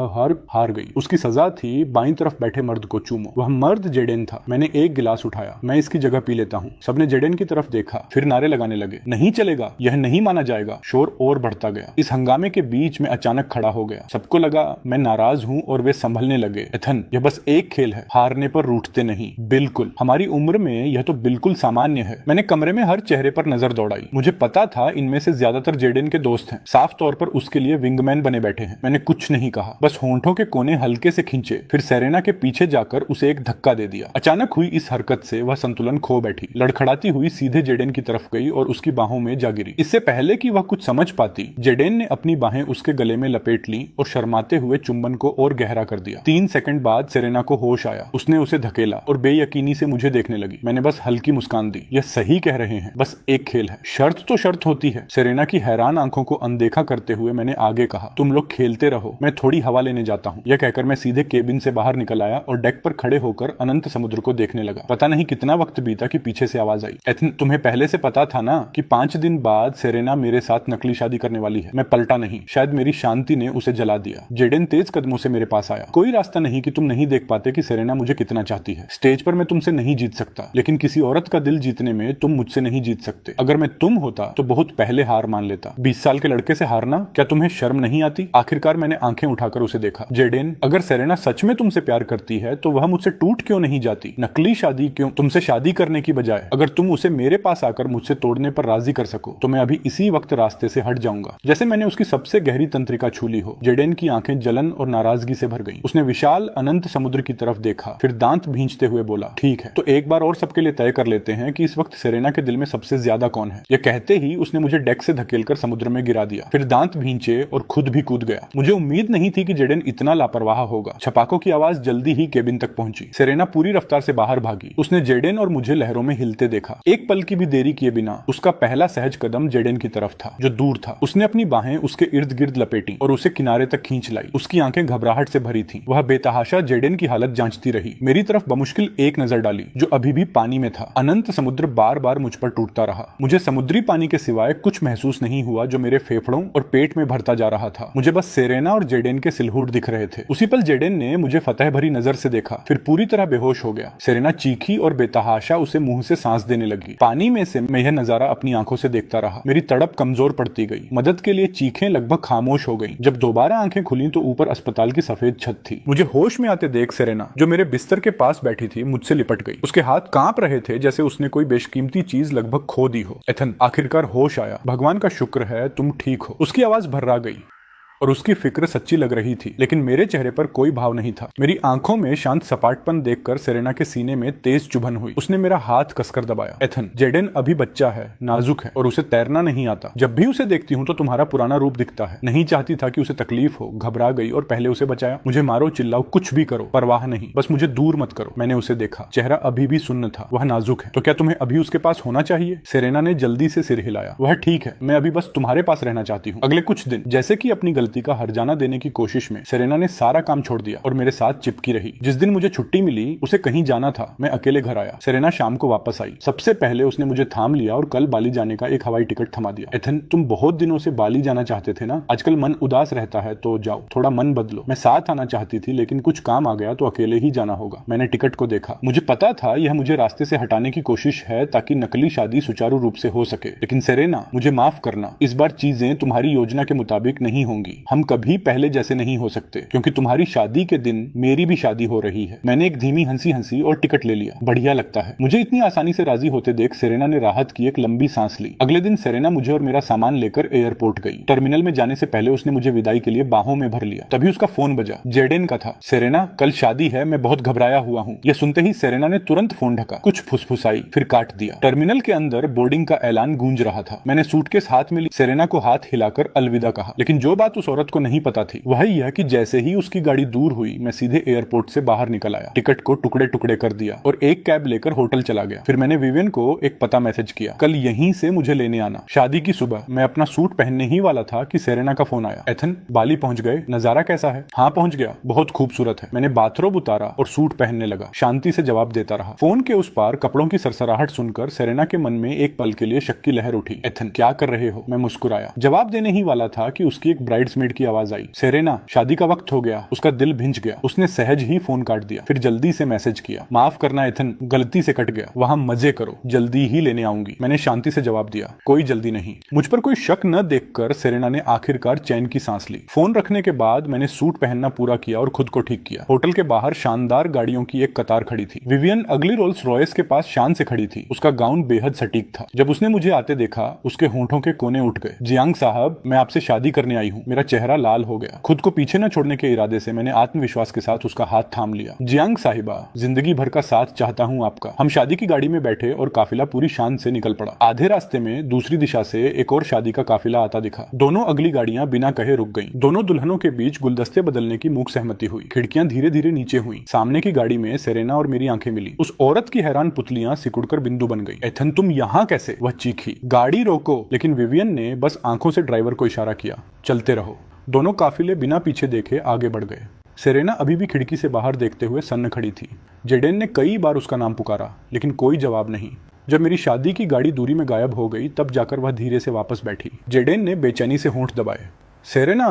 हार गई। उसकी सजा थी, बाईं तरफ बैठे मर्द को चूमो। वह मर्द जेडेन था। मैंने एक गिलास उठाया। मैं इसकी जगह पी लेता हूँ। सबने जेडेन की तरफ देखा, फिर नारे लगाने लगे। नहीं चलेगा, यह नहीं माना जाएगा। शोर और बढ़ता गया। इस हंगामे के बीच में अचानक खड़ा हो गया। सबको लगा मैं नाराज हूँ और वे संभलने लगे। एथन, यह बस एक खेल है, हारने पर रूठते नहीं। बिल्कुल, हमारी उम्र में यह तो बिल्कुल सामान्य है। मैंने कमरे में हर चेहरे पर नजर दौड़ाई। मुझे पता था इनमें से ज्यादातर जेडेन के दोस्त हैं। साफ तौर पर उसके लिए विंगमैन बने बैठे हैं। मैंने कुछ नहीं कहा, बस होंठों के कोने हल्के से खींचे। फिर सेरेना के पीछे जाकर उसे एक धक्का दे दिया। अचानक हुई इस हरकत से वह संतुलन खो बैठी। लड़खड़ाती हुई सीधे जेडेन की तरफ गई और उसकी बाहों में जा गिरी। इससे पहले कि वह कुछ समझ पाती, जेडेन ने अपनी बाहें उसके गले में लपेट ली और शर्माते हुए चुंबन को और गहरा कर दिया। 3 सेकंड बाद सेरेना को होश आया। उसने उसे धकेला और बेयकीनी से मुझे देखने लगी। मैंने बस हल्की मुस्कान दी। यह सही कह रहे हैं, बस एक खेल है। शर्त तो शर्त होती है। सेरेना की हैरान आंखों को अनदेखा करते हुए मैंने आगे कहा, तुम लोग खेलते रहो, मैं थोड़ी हवा लेने जाता हूँ। यह कहकर मैं सीधे केबिन से बाहर निकल आया और डेक पर खड़े होकर अनंत समुद्र को देखने लगा। पता नहीं कितना वक्त बीता कि पीछे से आवाज आई, एथन, तुम्हें पहले से पता था ना कि 5 दिन बाद सेरेना मेरे साथ नकली शादी करने वाली है। मैं पलटा नहीं। शायद मेरी शांति ने उसे जला दिया। जेडेन तेज कदमों से मेरे पास आया। कोई रास्ता नहीं कि तुम नहीं देख पाते कि सेरेना मुझे कितना चाहती है। स्टेज पर मैं तुमसे नहीं जीत सकता, लेकिन किसी औरत का दिल जीतने में तुम मुझसे नहीं जीत सकते। अगर मैं तुम होता तो बहुत पहले हार मान लेता। 20 साल के लड़के से हार मारना, क्या तुम्हें शर्म नहीं आती? आखिरकार मैंने आंखें उठाकर उसे देखा। जेडेन, अगर सेरेना सच में तुमसे प्यार करती है तो वह मुझसे टूट क्यों नहीं जाती? नकली शादी क्यों? तुमसे शादी करने की बजाय अगर तुम उसे मेरे पास आकर मुझसे तोड़ने पर राजी कर सको तो मैं अभी इसी वक्त रास्ते से हट जाऊंगा। जैसे मैंने उसकी सबसे गहरी तंत्रिका छू ली हो। जेडेन की आंखें जलन और नाराजगी से भर गईं। उसने विशाल अनंत समुद्र की तरफ देखा, फिर दांत भींचते हुए बोला, ठीक है, तो एक बार और सबके लिए तय कर लेते हैं कि इस वक्त सेरेना के दिल में सबसे ज्यादा कौन है। यह कहते ही उसने मुझे डेक से धकेलकर समुद्र में गिरा दिया, फिर दांत भींचे और खुद भी कूद गया। मुझे उम्मीद नहीं थी कि जेडेन इतना लापरवाह होगा। छपाकों की आवाज जल्दी ही केबिन तक पहुंची। सेरेना पूरी रफ्तार से बाहर भागी। उसने जेडेन और मुझे लहरों में हिलते देखा। एक पल की भी देरी किए बिना उसका पहला सहज कदम जेडेन की तरफ था, जो दूर था। उसने अपनी बाहें उसके इर्द गिर्द लपेटी और उसे किनारे तक खींच लाई। उसकी आंखें घबराहट से भरी थीं। वह बेतहाशा जेडेन की हालत जांचती रही। मेरी तरफ बमुश्किल एक नजर डाली, जो अभी भी पानी में था। अनंत समुद्र बार बार मुझ पर टूटता रहा। मुझे समुद्री पानी के सिवाय कुछ महसूस नहीं हुआ जो मेरे फेफड़ों और पेट में भरता जा रहा था। मुझे बस सेरेना और जेडेन के सिलहूट दिख रहे थे। उसी पल जेडेन ने मुझे फतह भरी नजर से देखा, फिर पूरी तरह बेहोश हो गया। सेरेना चीखी और बेतहाशा उसे मुंह से सांस देने लगी। पानी में से मैं यह नजारा अपनी आंखों से देखता रहा। मेरी तड़प कमजोर पड़ती गई। मदद के लिए चीखें लगभग खामोश हो गईं। जब दोबारा आंखें खुली तो ऊपर अस्पताल की सफेद छत थी। मुझे होश में आते देख सेरेना, जो मेरे बिस्तर के पास बैठी थी, मुझसे लिपट गई। उसके हाथ कांप रहे थे जैसे उसने कोई बेशकीमती चीज लगभग खो दी हो। एथन, आखिरकार होश आया। भगवान का शुक्र है तुम ठीक हो। उसकी आवाज भर्रा गई और उसकी फिक्र सच्ची लग रही थी, लेकिन मेरे चेहरे पर कोई भाव नहीं था। मेरी आंखों में शांत सपाटपन देखकर सेरेना के सीने में तेज चुभन हुई। उसने मेरा हाथ कसकर दबाया। एथन, जेडेन अभी बच्चा है, नाजुक है और उसे तैरना नहीं आता। जब भी उसे देखती हूँ तो तुम्हारा पुराना रूप दिखता है। नहीं चाहती था कि उसे तकलीफ हो। घबरा गई और पहले उसे बचाया। मुझे मारो, चिल्लाओ, कुछ भी करो, परवाह नहीं, बस मुझे दूर मत करो। मैंने उसे देखा। चेहरा अभी भी सुन्न था। वह नाजुक है, तो क्या तुम्हें अभी उसके पास होना चाहिए? सेरेना ने जल्दी से सिर हिलाया। वह ठीक है, मैं अभी बस तुम्हारे पास रहना चाहती हूँ अगले कुछ दिन। जैसे कि अपनी गलती का हर्जाना देने की कोशिश में सेरेना ने सारा काम छोड़ दिया और मेरे साथ चिपकी रही। जिस दिन मुझे छुट्टी मिली, उसे कहीं जाना था, मैं अकेले घर आया। सेरेना शाम को वापस आई। सबसे पहले उसने मुझे थाम लिया और कल बाली जाने का एक हवाई टिकट थमा दिया। एथन, तुम बहुत दिनों से बाली जाना चाहते थे ना? आजकल मन उदास रहता है, तो जाओ, थोड़ा मन बदलो। मैं साथ आना चाहती थी, लेकिन कुछ काम आ गया तो अकेले ही जाना होगा। मैंने टिकट को देखा। मुझे पता था यह मुझे रास्ते से हटाने की कोशिश है ताकि नकली शादी सुचारू रूप से हो सके। लेकिन सेरेना, मुझे माफ करना, इस बार चीजें तुम्हारी योजना के मुताबिक नहीं होंगी। हम कभी पहले जैसे नहीं हो सकते, क्योंकि तुम्हारी शादी के दिन मेरी भी शादी हो रही है। मैंने एक धीमी हंसी हंसी और टिकट ले लिया। बढ़िया लगता है। मुझे इतनी आसानी से राजी होते देख सेरेना ने राहत की एक लंबी सांस ली। अगले दिन सेरेना मुझे और मेरा सामान लेकर एयरपोर्ट गई। टर्मिनल में जाने से पहले उसने मुझे विदाई के लिए बाहों में भर लिया। तभी उसका फोन बजा। जेडेन का था। सेरेना, कल शादी है, मैं बहुत घबराया हुआ हूँ। यह सुनते ही सेरेना ने तुरंत फोन ढका, कुछ फुसफुसाई, फिर काट दिया। टर्मिनल के अंदर बोर्डिंग का ऐलान गूंज रहा था। मैंने सूटकेस हाथ में ली, सेरेना को हाथ हिलाकर अलविदा कहा। लेकिन जो बात उस औरत को नहीं पता थी वह यह कि जैसे ही उसकी गाड़ी दूर हुई, मैं सीधे एयरपोर्ट से बाहर निकल आया। टिकट को टुकड़े टुकड़े कर दिया और एक कैब लेकर होटल चला गया। फिर मैंने विवियन को एक पता मैसेज किया, कल यहीं से मुझे लेने आना। शादी की सुबह मैं अपना सूट पहनने ही वाला था कि सेरेना का फोन आया। एथन, बाली पहुंच गए? नजारा कैसा है? हाँ, पहुंच गया, बहुत खूबसूरत है। मैंने बाथरोब उतारा और सूट पहनने लगा। शांति से जवाब देता रहा। फोन के उस पार कपड़ों की सरसराहट सुनकर सेरेना के मन में एक पल के लिए शक की लहर उठी। एथन, क्या कर रहे हो? मैं मुस्कुराया। जवाब देने ही वाला था कि उसकी एक ब्राइड्समेड की आवाज आई, सेरेना, शादी का वक्त हो गया। उसका दिल भिंच गया। उसने सहज ही फोन काट दिया, फिर जल्दी से मैसेज किया, माफ करना एथन, गलती से कट गया। वहां मजे करो, जल्दी ही लेने आऊंगी। मैंने शांति से जवाब दिया, कोई जल्दी नहीं। मुझ पर कोई शक न देखकर सेरेना ने आखिरकार चैन की सांस ली। फोन रखने के बाद मैंने सूट पहनना पूरा किया और खुद को ठीक किया। होटल के बाहर शानदार गाड़ियों की एक कतार खड़ी थी। विवियन अगली रोल्स रॉयस के पास शान से खड़ी थी। उसका गाउन बेहद सटीक था। जब उसने मुझे आते देखा, उसके होंठों के कोने उठ गए। जियांग साहब, मैं आपसे शादी करने आई हूँ। मेरा चेहरा लाल हो गया। खुद को पीछे न छोड़ने के इरादे से मैंने आत्मविश्वास के साथ उसका हाथ थाम लिया। जियांग साहिबा, जिंदगी भर का साथ चाहता हूँ आपका। हम शादी की गाड़ी में बैठे और काफिला पूरी शान से निकल पड़ा। आधे रास्ते में दूसरी दिशा से एक और शादी का काफिला आता दिखा। दोनों अगली गाड़ियां बिना कहे रुक गईं। दोनों दुल्हनों के बीच गुलदस्ते बदलने की मूक सहमति हुई। खिड़कियां धीरे धीरे नीचे हुई। सामने की गाड़ी में सेरेना और मेरी आंखें मिली। उस औरत की हैरान पुतलियां सिकुड़कर बिंदु बन गई। एथन, तुम यहाँ कैसे? वह चीखी। गाड़ी रोको। लेकिन विवियन ने बस आंखों से ड्राइवर को इशारा किया, चलते रहो। दोनों काफिले बिना पीछे देखे आगे बढ़ गए। सेरेना अभी भी खिड़की से बाहर देखते हुए सन्न खड़ी थी। जेडेन ने कई बार उसका नाम पुकारा, लेकिन कोई जवाब नहीं। जब मेरी शादी की गाड़ी दूरी में गायब हो गई, तब जाकर वह धीरे से वापस बैठी। जेडेन ने बेचैनी से होंठ दबाए। सेरेना,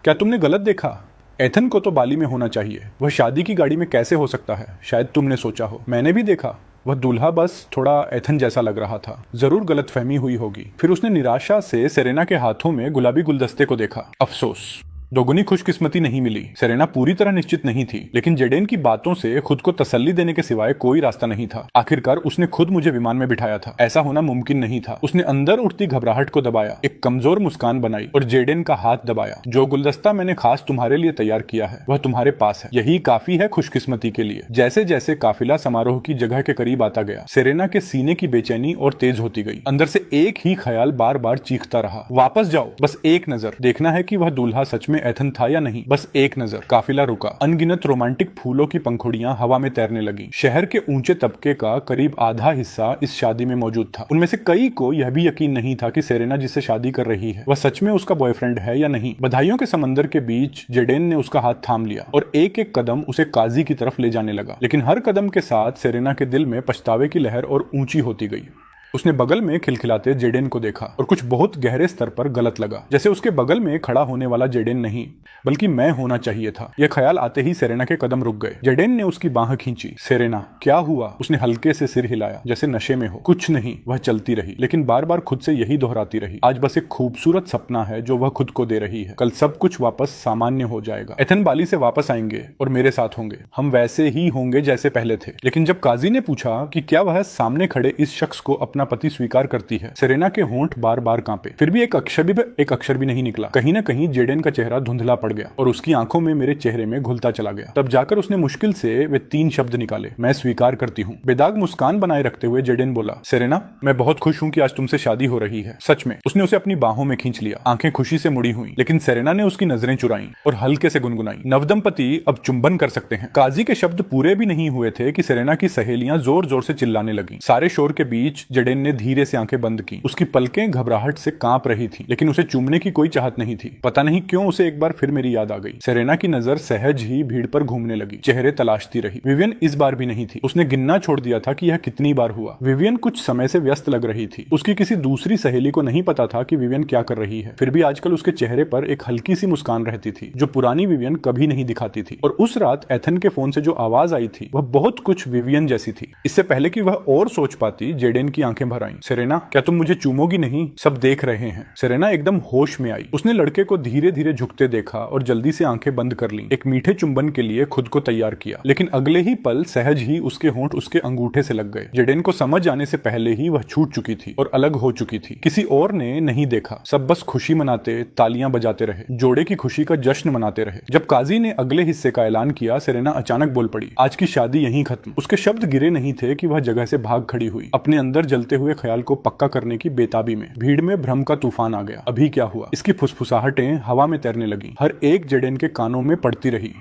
क्या तुमने गलत देखा? एथन को तो बाली में होना चाहिए। वह शादी की गाड़ी में कैसे हो सकता है? शायद तुमने सोचा हो। मैंने भी देखा। वह दूल्हा बस थोड़ा एथन जैसा लग रहा था। जरूर गलतफहमी हुई होगी। फिर उसने निराशा से सेरेना के हाथों में गुलाबी गुलदस्ते को देखा। अफसोस, दोगुनी खुशकिस्मती नहीं मिली। सेरेना पूरी तरह निश्चित नहीं थी, लेकिन जेडेन की बातों से खुद को तसल्ली देने के सिवाय कोई रास्ता नहीं था। आखिरकार उसने खुद मुझे विमान में बिठाया था, ऐसा होना मुमकिन नहीं था। उसने अंदर उठती घबराहट को दबाया, एक कमजोर मुस्कान बनाई और जेडेन का हाथ दबाया। जो गुलदस्ता मैंने खास तुम्हारे लिए तैयार किया है वह तुम्हारे पास है, यही काफी है खुशकिस्मती के लिए। जैसे जैसे काफिला समारोह की जगह के करीब आता गया, सेरेना के सीने की बेचैनी और तेज होती गई। अंदर से एक ही ख्याल बार बार चीखता रहा, वापस जाओ, बस एक नजर देखना है कि वह दूल्हा सच में एथन था या नहीं, बस एक नजर। काफिला रुका। अनगिनत रोमांटिक फूलों की पंखुड़ियां हवा में तैरने लगी। शहर के ऊंचे तबके का करीब आधा हिस्सा इस शादी में मौजूद था। उनमें से कई को यह भी यकीन नहीं था कि सेरेना जिससे शादी कर रही है वह सच में उसका बॉयफ्रेंड है या नहीं। बधाइयों के समंदर के बीच जेडेन ने उसका हाथ थाम लिया और एक एक कदम उसे काजी की तरफ ले जाने लगा। लेकिन हर कदम के साथ सेरेना के दिल में पछतावे की लहर और ऊंची होती गई। उसने बगल में खिलखिलाते जेडेन को देखा और कुछ बहुत गहरे स्तर पर गलत लगा, जैसे उसके बगल में खड़ा होने वाला जेडेन नहीं बल्कि मैं होना चाहिए था। यह ख्याल आते ही सेरेना के कदम रुक गए। जेडेन ने उसकी बांह खींची। सेरेना, क्या हुआ? उसने हल्के से सिर हिलाया, जैसे नशे में हो। कुछ नहीं, वह चलती रही, लेकिन बार बार खुद से यही दोहराती रही, आज बस एक खूबसूरत सपना है जो वह खुद को दे रही है। कल सब कुछ वापस सामान्य हो जाएगा। एथन बाली से वापस आएंगे और मेरे साथ होंगे। हम वैसे ही होंगे जैसे पहले थे। लेकिन जब काजी ने पूछा कि क्या वह सामने खड़े इस शख्स को अपना पति स्वीकार करती है, सेरेना के होंठ बार बार कांपे। फिर भी एक अक्षर भी नहीं निकला। कहीं ना कहीं जेडेन का चेहरा धुंधला पड़ गया और उसकी आंखों में मेरे चेहरे में घुलता चला गया। तब जाकर उसने मुश्किल से वे 3 शब्द निकाले, मैं स्वीकार करती हूँ। बेदाग मुस्कान बनाए रखते हुए जेडेन बोला, सेरेना, मैं बहुत खुश हूँ कि आज तुमसे शादी हो रही है। सच में। उसने उसे अपनी बाहों में खींच लिया। आंखें खुशी से मुड़ी हुई, लेकिन सेरेना ने उसकी नजरें चुराई और हल्के से गुनगुनाई, नवदंपति अब चुंबन कर सकते हैं। काजी के शब्द पूरे भी नहीं हुए थे कि सेरेना की सहेलियां जोर जोर से चिल्लाने लगी। सारे शोर के बीच जेडेन ने धीरे से आंखें बंद की। उसकी पलकें घबराहट से कांप रही थी, लेकिन उसे चूमने की कोई चाहत नहीं थी। पता नहीं क्यों उसे एक बार फिर मेरी याद आ गई। सेरेना की नजर सहज ही भीड़ पर घूमने लगी, चेहरे तलाशती रही। विवियन इस बार भी नहीं थी। उसने गिनना छोड़ दिया था कि यह कितनी बार हुआ। विवियन कुछ समय से व्यस्त लग रही थी। उसकी किसी दूसरी सहेली को नहीं पता था कि विवियन क्या कर रही है। फिर भी आजकल उसके चेहरे पर एक हल्की सी मुस्कान रहती थी, जो पुरानी विवियन कभी नहीं दिखाती थी। और उस रात एथन के फोन से जो आवाज आई थी वह बहुत कुछ विवियन जैसी थी। इससे पहले कि वह और सोच पाती, जेडेन की आंखें भर आईं। सेरेना, क्या तुम मुझे चूमोगी नहीं? सब देख रहे हैं। सेरेना एकदम होश में आई। उसने लड़के को धीरे धीरे झुकते देखा और जल्दी से आंखें बंद कर लीं। एक मीठे चुंबन के लिए खुद को तैयार किया, लेकिन अगले ही पल सहज ही उसके होंठ उसके अंगूठे से लग गए। जेडेन को समझ आने से पहले ही वह छूट चुकी थी और अलग हो चुकी थी। किसी और ने नहीं देखा। सब बस खुशी मनाते, तालियां बजाते रहे, जोड़े की खुशी का जश्न मनाते रहे। जब काजी ने अगले हिस्से का ऐलान किया, सेरेना अचानक बोल पड़ी, आज की शादी यहीं खत्म। उसके शब्द गिरे नहीं थे कि वह जगह से भाग खड़ी हुई, अपने अंदर जलते हुए ख्याल को पक्का करने की बेताबी में। भीड़ में भ्रम का तूफान आ गया। अभी क्या हुआ? इसकी फुसफुसाहटें हवा में तैरने लगी। हर एक जेडेन के कानों में पड़ती रही।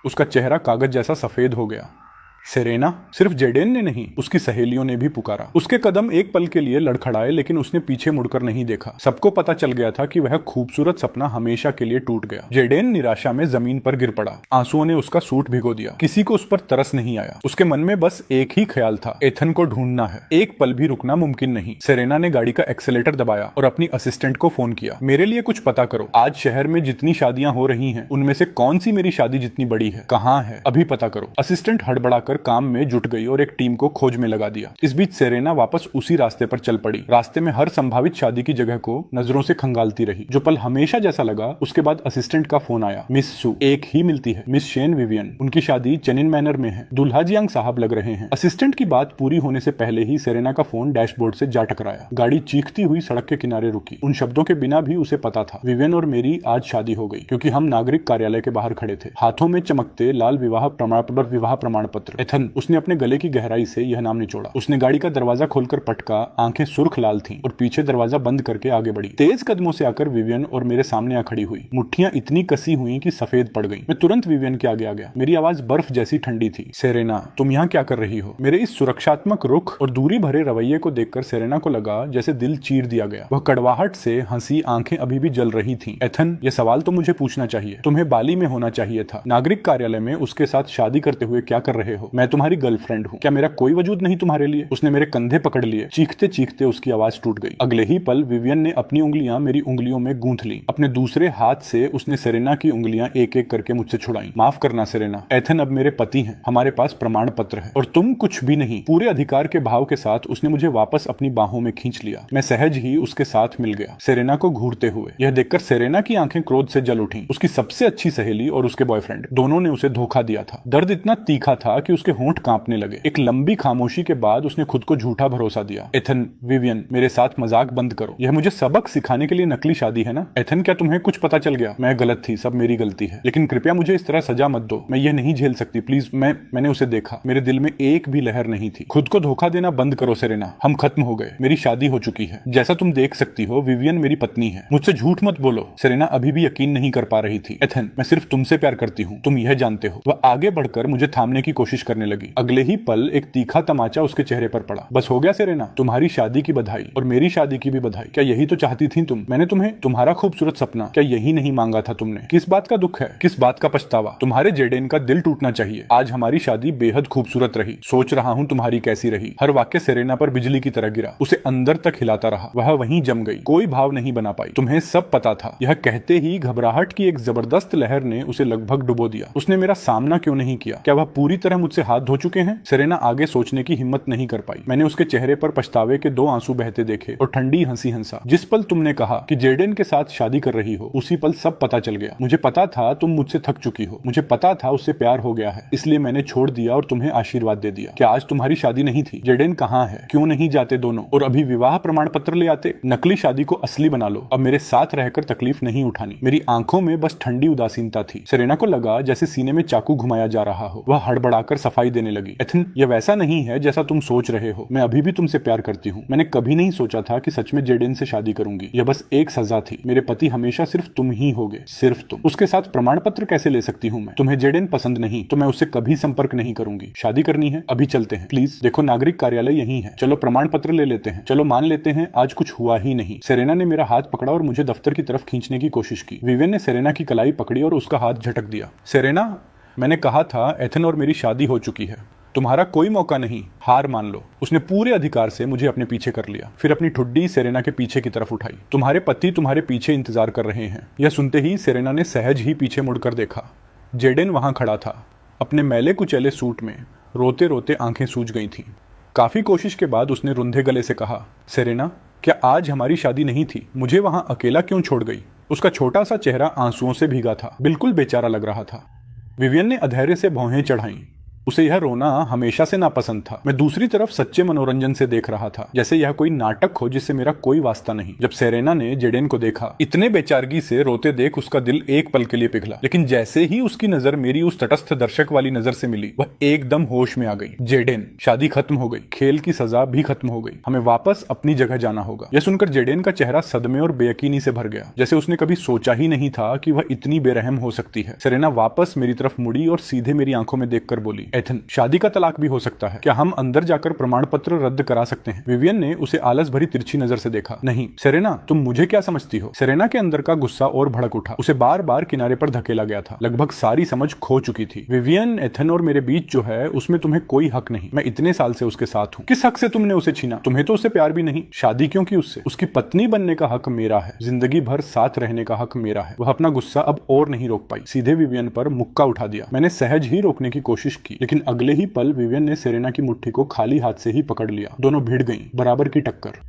उसका चेहरा कागज जैसा सफेद हो गया। सेरेना, सिर्फ जेडेन ने नहीं, उसकी सहेलियों ने भी पुकारा। उसके कदम एक पल के लिए लड़खड़ाए, लेकिन उसने पीछे मुड़कर नहीं देखा। सबको पता चल गया था कि वह खूबसूरत सपना हमेशा के लिए टूट गया। जेडेन निराशा में जमीन पर गिर पड़ा। आंसुओं ने उसका सूट भिगो दिया। किसी को उस पर तरस नहीं आया। उसके मन में बस एक ही ख्याल था, एथन को ढूंढना है। एक पल भी रुकना मुमकिन नहीं। सेरेना ने गाड़ी का एक्सेलेटर दबाया और अपनी असिस्टेंट को फोन किया, मेरे लिए कुछ पता करो। आज शहर में जितनी शादियां हो रही हैं, उनमें से कौन सी मेरी शादी जितनी बड़ी है? कहाँ है? अभी पता करो। असिस्टेंट हड़बड़ाकर काम में जुट गई और एक टीम को खोज में लगा दिया। इस बीच सेरेना वापस उसी रास्ते पर चल पड़ी। रास्ते में हर संभावित शादी की जगह को नजरों से खंगालती रही। जो पल हमेशा जैसा लगा, उसके बाद असिस्टेंट का फोन आया, मिस सू एक ही मिलती है, मिस शेन विवियन, उनकी शादी चेनिन मैनर में है, दुल्हा जियांग साहब लग रहे हैं। असिस्टेंट की बात पूरी होने से पहले ही सेरेना का फोन डैशबोर्ड से जा टकराया। गाड़ी चीखती हुई सड़क के किनारे रुकी। उन शब्दों के बिना भी उसे पता था, विवियन और मेरी आज शादी हो गई, क्योंकि हम नागरिक कार्यालय के बाहर खड़े थे, हाथों में चमकते लाल विवाह प्रमाण पत्र। एथन, उसने अपने गले की गहराई से यह नाम निचोड़ा। उसने गाड़ी का दरवाजा खोलकर पटका। आंखें सुर्ख लाल थीं और पीछे दरवाजा बंद करके आगे बढ़ी। तेज कदमों से आकर विवियन और मेरे सामने आ खड़ी हुई। मुट्ठियां इतनी कसी हुई कि सफेद पड़ गईं। मैं तुरंत विवियन के आगे आ गया। मेरी आवाज बर्फ जैसी ठंडी थी। सेरेना, तुम यहाँ क्या कर रही हो? मेरे इस सुरक्षात्मक रुख और दूरी भरे रवैये को देखकर सेरेना को लगा जैसे दिल चीर दिया गया। वह कड़वाहट से हंसी, आंखें अभी भी जल रही थीं। एथन, यह सवाल तो मुझे पूछना चाहिए। तुम्हें बाली में होना चाहिए था, नागरिक कार्यालय में उसके साथ शादी करते हुए क्या कर रहे हो? मैं तुम्हारी गर्लफ्रेंड हूँ, क्या मेरा कोई वजूद नहीं तुम्हारे लिए? उसने मेरे कंधे पकड़ लिए। चीखते चीखते उसकी आवाज टूट गई। अगले ही पल विवियन ने अपनी उंगलियां मेरी उंगलियों में गूंथ ली। अपने दूसरे हाथ से उसने सेरेना की उंगलियां एक एक करके मुझसे छुड़ाई। माफ करना सेरेना, एथन अब मेरे पति हैं, हमारे पास प्रमाण पत्र है और तुम कुछ भी नहीं। पूरे अधिकार के भाव के साथ उसने मुझे वापस अपनी बाहों में खींच लिया। मैं सहज ही उसके साथ मिल गया, सेरेना को घूरते हुए। यह देखकर सेरेना की आंखें क्रोध से जल उठी। उसकी सबसे अच्छी सहेली और उसके बॉयफ्रेंड दोनों ने उसे धोखा दिया था। दर्द इतना तीखा था कि उसके होंठ कांपने लगे। एक लंबी खामोशी के बाद उसने खुद को झूठा भरोसा दिया। एथन, विवियन, मेरे साथ मजाक बंद करो। यह मुझे सबक सिखाने के लिए नकली शादी है ना? एथन, क्या तुम्हें कुछ पता चल गया? मैं गलत थी, सब मेरी गलती है, लेकिन कृपया मुझे इस तरह सजा मत दो। मैं ये नहीं झेल सकती, प्लीज। मैंने उसे देखा, मेरे दिल में एक भी लहर नहीं थी। खुद को धोखा देना बंद करो सेरेना, हम खत्म हो गए, मेरी शादी हो चुकी है। जैसा तुम देख सकती हो विवियन मेरी पत्नी है। मुझसे झूठ मत बोलो। सेरेना अभी भी यकीन नहीं कर पा रही थी। एथन, मैं सिर्फ तुमसे प्यार करती हूँ, तुम यह जानते हो। वह आगे बढ़कर मुझे थामने की कोशिश करने लगी। अगले ही पल एक तीखा तमाचा उसके चेहरे पर पड़ा। बस हो गया सेरेना, तुम्हारी शादी की बधाई और मेरी शादी की भी बधाई। क्या यही तो चाहती थी तुम? मैंने तुम्हें तुम्हारा खूबसूरत सपना, क्या यही नहीं मांगा था तुमने? किस बात का दुख है, किस बात का पछतावा? तुम्हारे जेडेन का दिल टूटना चाहिए। आज हमारी शादी बेहद खूबसूरत रही। सोच रहा हूँ तुम्हारी कैसी रही। हर वाक्य सेरेना पर बिजली की तरह गिरा। उसे अंदर तक हिलाता रहा। वह वहीं जम गई, कोई भाव नहीं बना पाई। तुम्हें सब पता था। यह कहते ही घबराहट की एक जबरदस्त लहर ने उसे लगभग डुबो दिया। उसने मेरा सामना क्यों नहीं किया? क्या वह पूरी तरह मुझसे हाथ धो चुके हैं? सेरेना आगे सोचने की हिम्मत नहीं कर पाई। मैंने उसके चेहरे पर पछतावे के 2 आंसू बहते देखे और ठंडी हंसी हंसा। जिस पल तुमने कहा कि जेडेन के साथ शादी कर रही हो, उसी पल सब पता चल गया। मुझे पता था तुम मुझसे थक चुकी हो। मुझे पता था उससे प्यार हो गया है, इसलिए मैंने छोड़ दिया और तुम्हें आशीर्वाद दे दिया। क्या आज तुम्हारी शादी नहीं थी? जेडेन कहाँ है? क्यों नहीं जाते दोनों और अभी विवाह प्रमाण पत्र ले आते? नकली शादी को असली बना लो। अब मेरे साथ रहकर तकलीफ नहीं उठानी। मेरी आंखों में बस ठंडी उदासीनता थी। सेरेना को लगा जैसे सीने में चाकू घुमाया जा रहा हो। वह हड़बड़ाकर सफाई देने लगी। एथन, यह वैसा नहीं है जैसा तुम सोच रहे हो। मैं अभी भी तुमसे प्यार करती हूँ। मैंने कभी नहीं सोचा था कि सच में जेडेन से शादी करूंगी। यह बस एक सजा थी। मेरे पति हमेशा सिर्फ तुम ही होगे, सिर्फ तुम। उसके साथ प्रमाण पत्र कैसे ले सकती हूँ मैं? तुम्हें जेडेन पसंद नहीं तो मैं उससे कभी संपर्क नहीं करूंगी। शादी करनी है? अभी चलते हैं प्लीज। देखो नागरिक कार्यालय यही है। चलो प्रमाण पत्र ले लेते हैं। चलो मान लेते हैं आज कुछ हुआ ही नहीं। सेरेना ने मेरा हाथ पकड़ा और मुझे दफ्तर की तरफ खींचने की कोशिश की। विवियन ने सेरेना की कलाई पकड़ी और उसका हाथ झटक दिया। सेरेना, मैंने कहा था एथन और मेरी शादी हो चुकी है। तुम्हारा कोई मौका नहीं, हार मान लो। उसने पूरे अधिकार से मुझे अपने पीछे कर लिया। फिर अपनी ठुड्डी सेरेना के पीछे की तरफ उठाई। तुम्हारे पति तुम्हारे पीछे इंतजार कर रहे हैं। यह सुनते ही सेरेना ने सहज ही पीछे मुड़कर देखा। जेडेन वहां खड़ा था, अपने मैले कुचैले सूट में। रोते रोते आंखें सूज गई थीं। काफी कोशिश के बाद उसने रुंधे गले से कहा, सेरेना, क्या आज हमारी शादी नहीं थी? मुझे वहां अकेला क्यों छोड़ गई? उसका छोटा सा चेहरा आंसुओं से भीगा था, बिल्कुल बेचारा लग रहा था। विवियन ने अधैर्य से भौहें चढ़ाईं। उसे यह रोना हमेशा से नापसंद था। मैं दूसरी तरफ सच्चे मनोरंजन से देख रहा था, जैसे यह कोई नाटक हो जिससे मेरा कोई वास्ता नहीं। जब सेरेना ने जेडेन को देखा, इतने बेचारगी से रोते देख उसका दिल एक पल के लिए पिघला। लेकिन जैसे ही उसकी नजर मेरी उस तटस्थ दर्शक वाली नजर से मिली, वह एकदम होश में आ गई। जेडेन, शादी खत्म हो गई, खेल की सजा भी खत्म हो गई। हमें वापस अपनी जगह जाना होगा। यह सुनकर जेडेन का चेहरा सदमे और बेयकीनी से भर गया, जैसे उसने कभी सोचा ही नहीं था कि वह इतनी बेरहम हो सकती है। सेरेना वापस मेरी तरफ मुड़ी और सीधे मेरी आंखों में देखकर बोली, एथन, शादी का तलाक भी हो सकता है। क्या हम अंदर जाकर प्रमाण पत्र रद्द करा सकते हैं? विवियन ने उसे आलस भरी तिरछी नजर से देखा। नहीं सेरेना, तुम मुझे क्या समझती हो? सेरेना के अंदर का गुस्सा और भड़क उठा। उसे बार बार किनारे पर धकेला गया था। लगभग सारी समझ खो चुकी थी। विवियन, एथन और मेरे बीच जो है उसमें तुम्हें कोई हक नहीं। मैं इतने साल से उसके साथ हूँ। किस हक से तुमने उसे छीना? तुम्हें तो उससे प्यार भी नहीं। शादी क्यों की उससे? उसकी पत्नी बनने का हक मेरा है। जिंदगी भर साथ रहने का हक मेरा है। वह अपना गुस्सा अब और नहीं रोक पाई, सीधे विवियन पर मुक्का उठा दिया। मैंने सहज ही रोकने की कोशिश की, लेकिन अगले ही पल विवियन ने सेरेना की मुट्ठी को खाली हाथ से ही पकड़ लिया। दोनों भिड़ गईं, बराबर की टक्कर।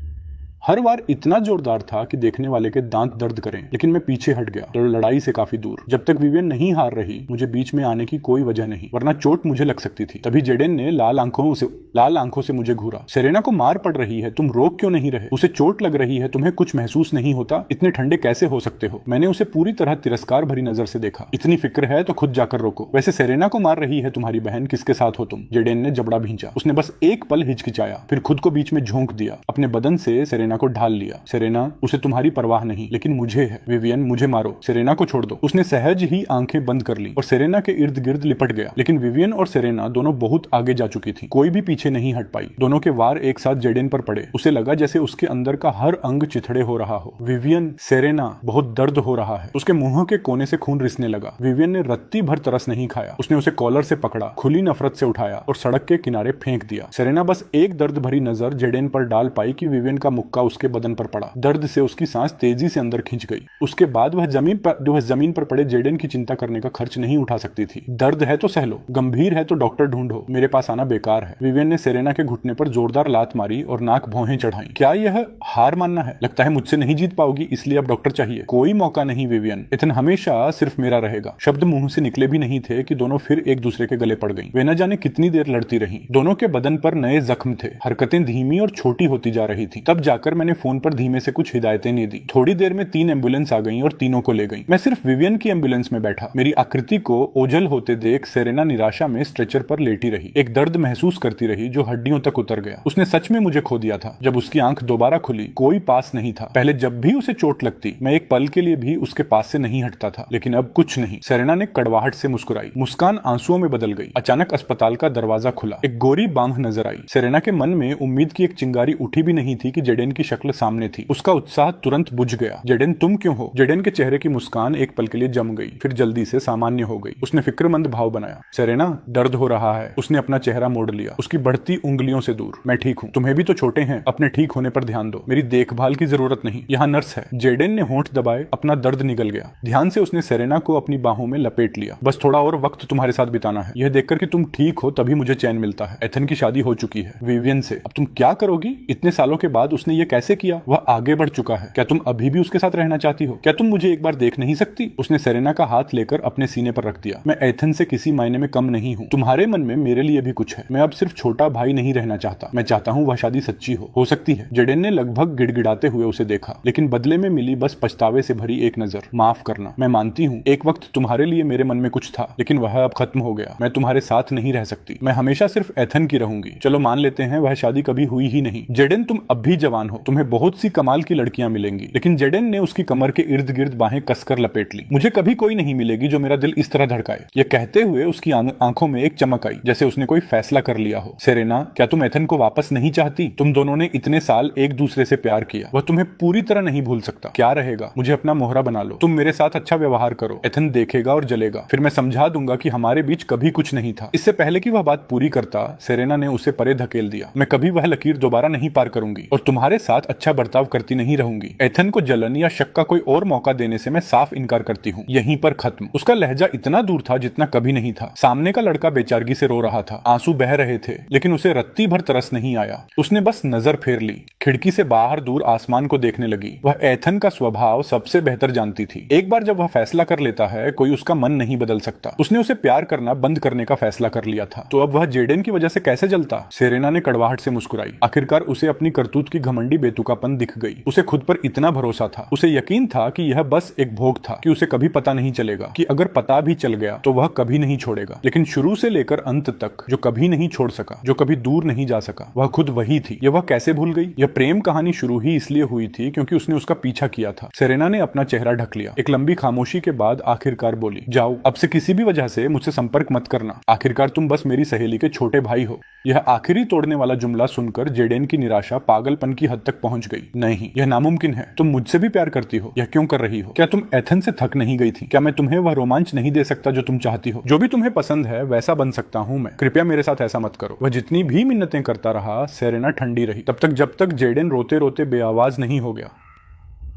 हर बार इतना जोरदार था कि देखने वाले के दांत दर्द करें, लेकिन मैं पीछे हट गया, लड़ाई से काफी दूर। जब तक विवियन नहीं हार रही, मुझे बीच में आने की कोई वजह नहीं, वरना चोट मुझे लग सकती थी। तभी जेडेन ने लाल आंखों से मुझे घूरा। सेरेना को मार पड़ रही है, तुम रोक क्यों नहीं रहे? उसे चोट लग रही है, तुम्हें कुछ महसूस नहीं होता? इतने ठंडे कैसे हो सकते हो? मैंने उसे पूरी तरह तिरस्कार भरी नजर से देखा। इतनी फिक्र है तो खुद जाकर रोको। वैसे सेरेना को मार रही है तुम्हारी बहन, किसके साथ हो तुम? जेडेन ने जबड़ा भींचा। उसने बस एक पल हिचकिचाया, फिर खुद को बीच में झोंक दिया, अपने बदन से सेरेना को ढाल लिया। सेरेना, उसे तुम्हारी परवाह नहीं, लेकिन मुझे है। विवियन, मुझे मारो, सेरेना को छोड़ दो। उसने सहज ही आंखें बंद कर ली और सेरेना के इर्द गिर्द लिपट गया। लेकिन विवियन और सेरेना दोनों बहुत आगे जा चुकी थी, कोई भी पीछे नहीं हट पाई। दोनों के वार एक साथ जेडेन पर पड़े। उसे लगा जैसे उसके अंदर का हर अंग चिथड़े हो रहा हो। विवियन, सेरेना, बहुत दर्द हो रहा है। उसके मुंह के कोने से खून रिसने लगा। विवियन ने रत्ती भर तरस नहीं खाया। उसने उसे कॉलर से पकड़ा, खुली नफरत से उठाया और सड़क के किनारे फेंक दिया। सेरेना बस एक दर्द भरी नजर जेडेन पर डाल पाई कि विवियन का मुक्का उसके बदन पर पड़ा। दर्द से उसकी सांस तेजी से अंदर खिंच गई। उसके बाद वह जमीन पर पड़े जेडेन की चिंता करने का खर्च नहीं उठा सकती थी। दर्द है तो सह लो, गंभीर है तो डॉक्टर ढूंढो, मेरे पास आना बेकार है। विवियन ने सेरेना के घुटने पर जोरदार लात मारी और नाक भौहें चढ़ाई। क्या यह हार मानना है? लगता है मुझसे नहीं जीत पाओगी, इसलिए अब डॉक्टर चाहिए। कोई मौका नहीं विवियन, एथन हमेशा सिर्फ मेरा रहेगा। शब्द मुंह से निकले भी नहीं थे कि दोनों फिर एक दूसरे के गले पड़ गईं। वे न जाने कितनी देर लड़ती रहीं। दोनों के बदन पर नए जख्म थे, हरकतें धीमी और छोटी होती जा रही थी। तब जाकर मैंने फोन पर धीमे से कुछ हिदायतें नहीं दी। थोड़ी देर में 3 एम्बुलेंस आ गईं और तीनों को ले गईं। मैं सिर्फ विवियन की एम्बुलेंस में बैठा। मेरी आकृति को ओझल होते देख सेरेना निराशा में स्ट्रेचर पर लेटी रही, एक दर्द महसूस करती रही जो हड्डियों तक उतर गया। उसने सच में मुझे खो दिया था। जब उसकी आंख दोबारा खुली, कोई पास नहीं था। पहले जब भी उसे चोट लगती, मैं एक पल के लिए भी उसके पास से नहीं हटता था, लेकिन अब कुछ नहीं। सेरेना ने कड़वाहट से मुस्कुराई। मुस्कान आंसुओं में बदल गई। अचानक अस्पताल का दरवाजा खुला। एक गोरी बांह नजर आई। सेरेना के मन में उम्मीद की एक चिंगारी उठी भी नहीं थी कि जेडेन की शक्ल सामने थी। उसका उत्साह तुरंत बुझ गया। जेडेन, तुम क्यों हो? जेडेन के चेहरे की मुस्कान एक पल के लिए जम गई, फिर जल्दी से सामान्य हो गई। उसने फिक्रमंद भाव बनाया। सेरेना, दर्द हो रहा है। उसने अपना चेहरा मोड़ लिया, उसकी बढ़ती उंगलियों से दूर। मैं ठीक हूँ, तुम्हें भी तो छोटे हैं, अपने ठीक होने पर ध्यान दो। मेरी देखभाल की जरूरत नहीं, यहाँ नर्स है। जेडेन ने होंठ दबाए, अपना दर्द निकल गया। ध्यान से उसने सेरेना को अपनी बाहों में लपेट लिया। बस थोड़ा और वक्त तुम्हारे साथ बिताना है। यह देखकर कि तुम ठीक हो तभी मुझे चैन मिलता है। एथन की शादी हो चुकी है विवियन से। अब तुम क्या करोगी? इतने सालों के बाद उसने ये कैसे किया? वह आगे बढ़ चुका है। क्या तुम अभी भी उसके साथ रहना चाहती हो? क्या तुम मुझे एक बार देख नहीं सकती? उसने सेरेना का हाथ लेकर अपने सीने पर रख दिया। मैं एथन से किसी मायने में कम नहीं हूँ। तुम्हारे मन में मेरे लिए भी कुछ है। मैं अब सिर्फ छोटा भाई नहीं रहना चाहता। मैं चाहता हूँ वह शादी सच्ची हो सकती है। जेडेन ने लगभग गिड़गिड़ाते हुए उसे देखा, लेकिन बदले में मिली बस पछतावे से भरी एक नजर। माफ करना, मैं मानती हूँ एक वक्त तुम्हारे लिए मेरे मन में कुछ था, लेकिन वह अब खत्म हो गया। मैं तुम्हारे साथ नहीं रह सकती। मैं हमेशा सिर्फ एथन की रहूंगी। चलो मान लेते हैं वह शादी कभी हुई ही नहीं। जेडेन, तुम अब भी जवान हो, तुम्हें बहुत सी कमाल की लड़कियां मिलेंगी। लेकिन जेडेन ने उसकी कमर के इर्द गिर्द बाहें कसकर लपेट ली। मुझे कभी कोई नहीं मिलेगी जो मेरा दिल इस तरह धड़काए। यह कहते हुए उसकी आंखों में एक चमक आई, जैसे उसने कोई फैसला कर लिया हो। सेरेना, क्या तुम एथन को वापस नहीं चाहती? तुम दोनों ने इतने साल एक दूसरे से प्यार किया। वह तुम्हें पूरी तरह नहीं भूल सकता। क्या रहेगा? मुझे अपना मोहरा बना लो। तुम मेरे साथ अच्छा व्यवहार करो। एथन देखेगा और जलेगा। फिर मैं समझा दूंगा कि हमारे बीच कभी कुछ नहीं था। इससे पहले कि वह बात पूरी करता, सेरेना ने उसे परे धकेल दिया। मैं कभी वह लकीर दोबारा नहीं पार करूंगी और तुम्हारे साथ अच्छा बर्ताव करती नहीं रहूंगी। एथन को जलन या शक का कोई और मौका देने से मैं साफ इनकार करती हूँ। यहीं पर खत्म। उसका लहजा इतना दूर था जितना कभी नहीं था। सामने का लड़का बेचारगी से रो रहा था। आंसू बह रहे थे, लेकिन उसे रत्ती भर तरस नहीं आया। उसने बस नजर फेर ली। खिड़की से बाहर दूर आसमान को देखने लगी। वह एथन का स्वभाव सबसे बेहतर जानती थी। एक बार जब वह फैसला कर लेता है, कोई उसका मन नहीं बदल सकता। उसने उसे प्यार करना बंद करने का फैसला कर लिया था, तो अब वह जेडेन की वजह से कैसे जलता? सेरेना ने कड़वाहट से मुस्कुराई। आखिरकार उसे अपनी करतूत की घमंडी बेतुकापन दिख गई। उसे खुद पर इतना भरोसा था। उसे यकीन था कि यह बस एक भोग था, कि उसे कभी पता नहीं चलेगा, कि अगर पता भी चल गया तो वह कभी नहीं छोड़ेगा। लेकिन शुरू से लेकर अंत तक जो कभी नहीं छोड़ सका, जो कभी दूर नहीं जा सका, वह खुद वही थी। यह वह कैसे भूल गई? यह प्रेम कहानी शुरू ही इसलिए हुई थी क्योंकि उसने उसका पीछा किया था। सेरेना ने अपना चेहरा ढक लिया। एक लंबी खामोशी के बाद आखिरकार बोली, जाओ, अब से किसी भी वजह से मुझसे संपर्क मत करना। आखिरकार तुम बस मेरी सहेली के छोटे भाई हो। यह आखिरी तोड़ने वाला जुमला सुनकर जेडेन की निराशा पागलपन की हद तक पहुंच गई। नहीं, यह नामुमकिन है। तुम मुझसे भी प्यार करती हो। यह क्यों कर रही हो? क्या तुम एथन से थक नहीं गई थी? क्या मैं तुम्हें वह रोमांच नहीं दे सकता जो तुम चाहती हो? जो भी तुम्हें पसंद है वैसा बन सकता हूं मैं। कृपया मेरे साथ ऐसा मत करो। वह जितनी भी मिन्नतें करता रहा, सेरेना ठंडी रही, तब तक जब तक जेडेन रोते रोते बेआवाज नहीं हो गया।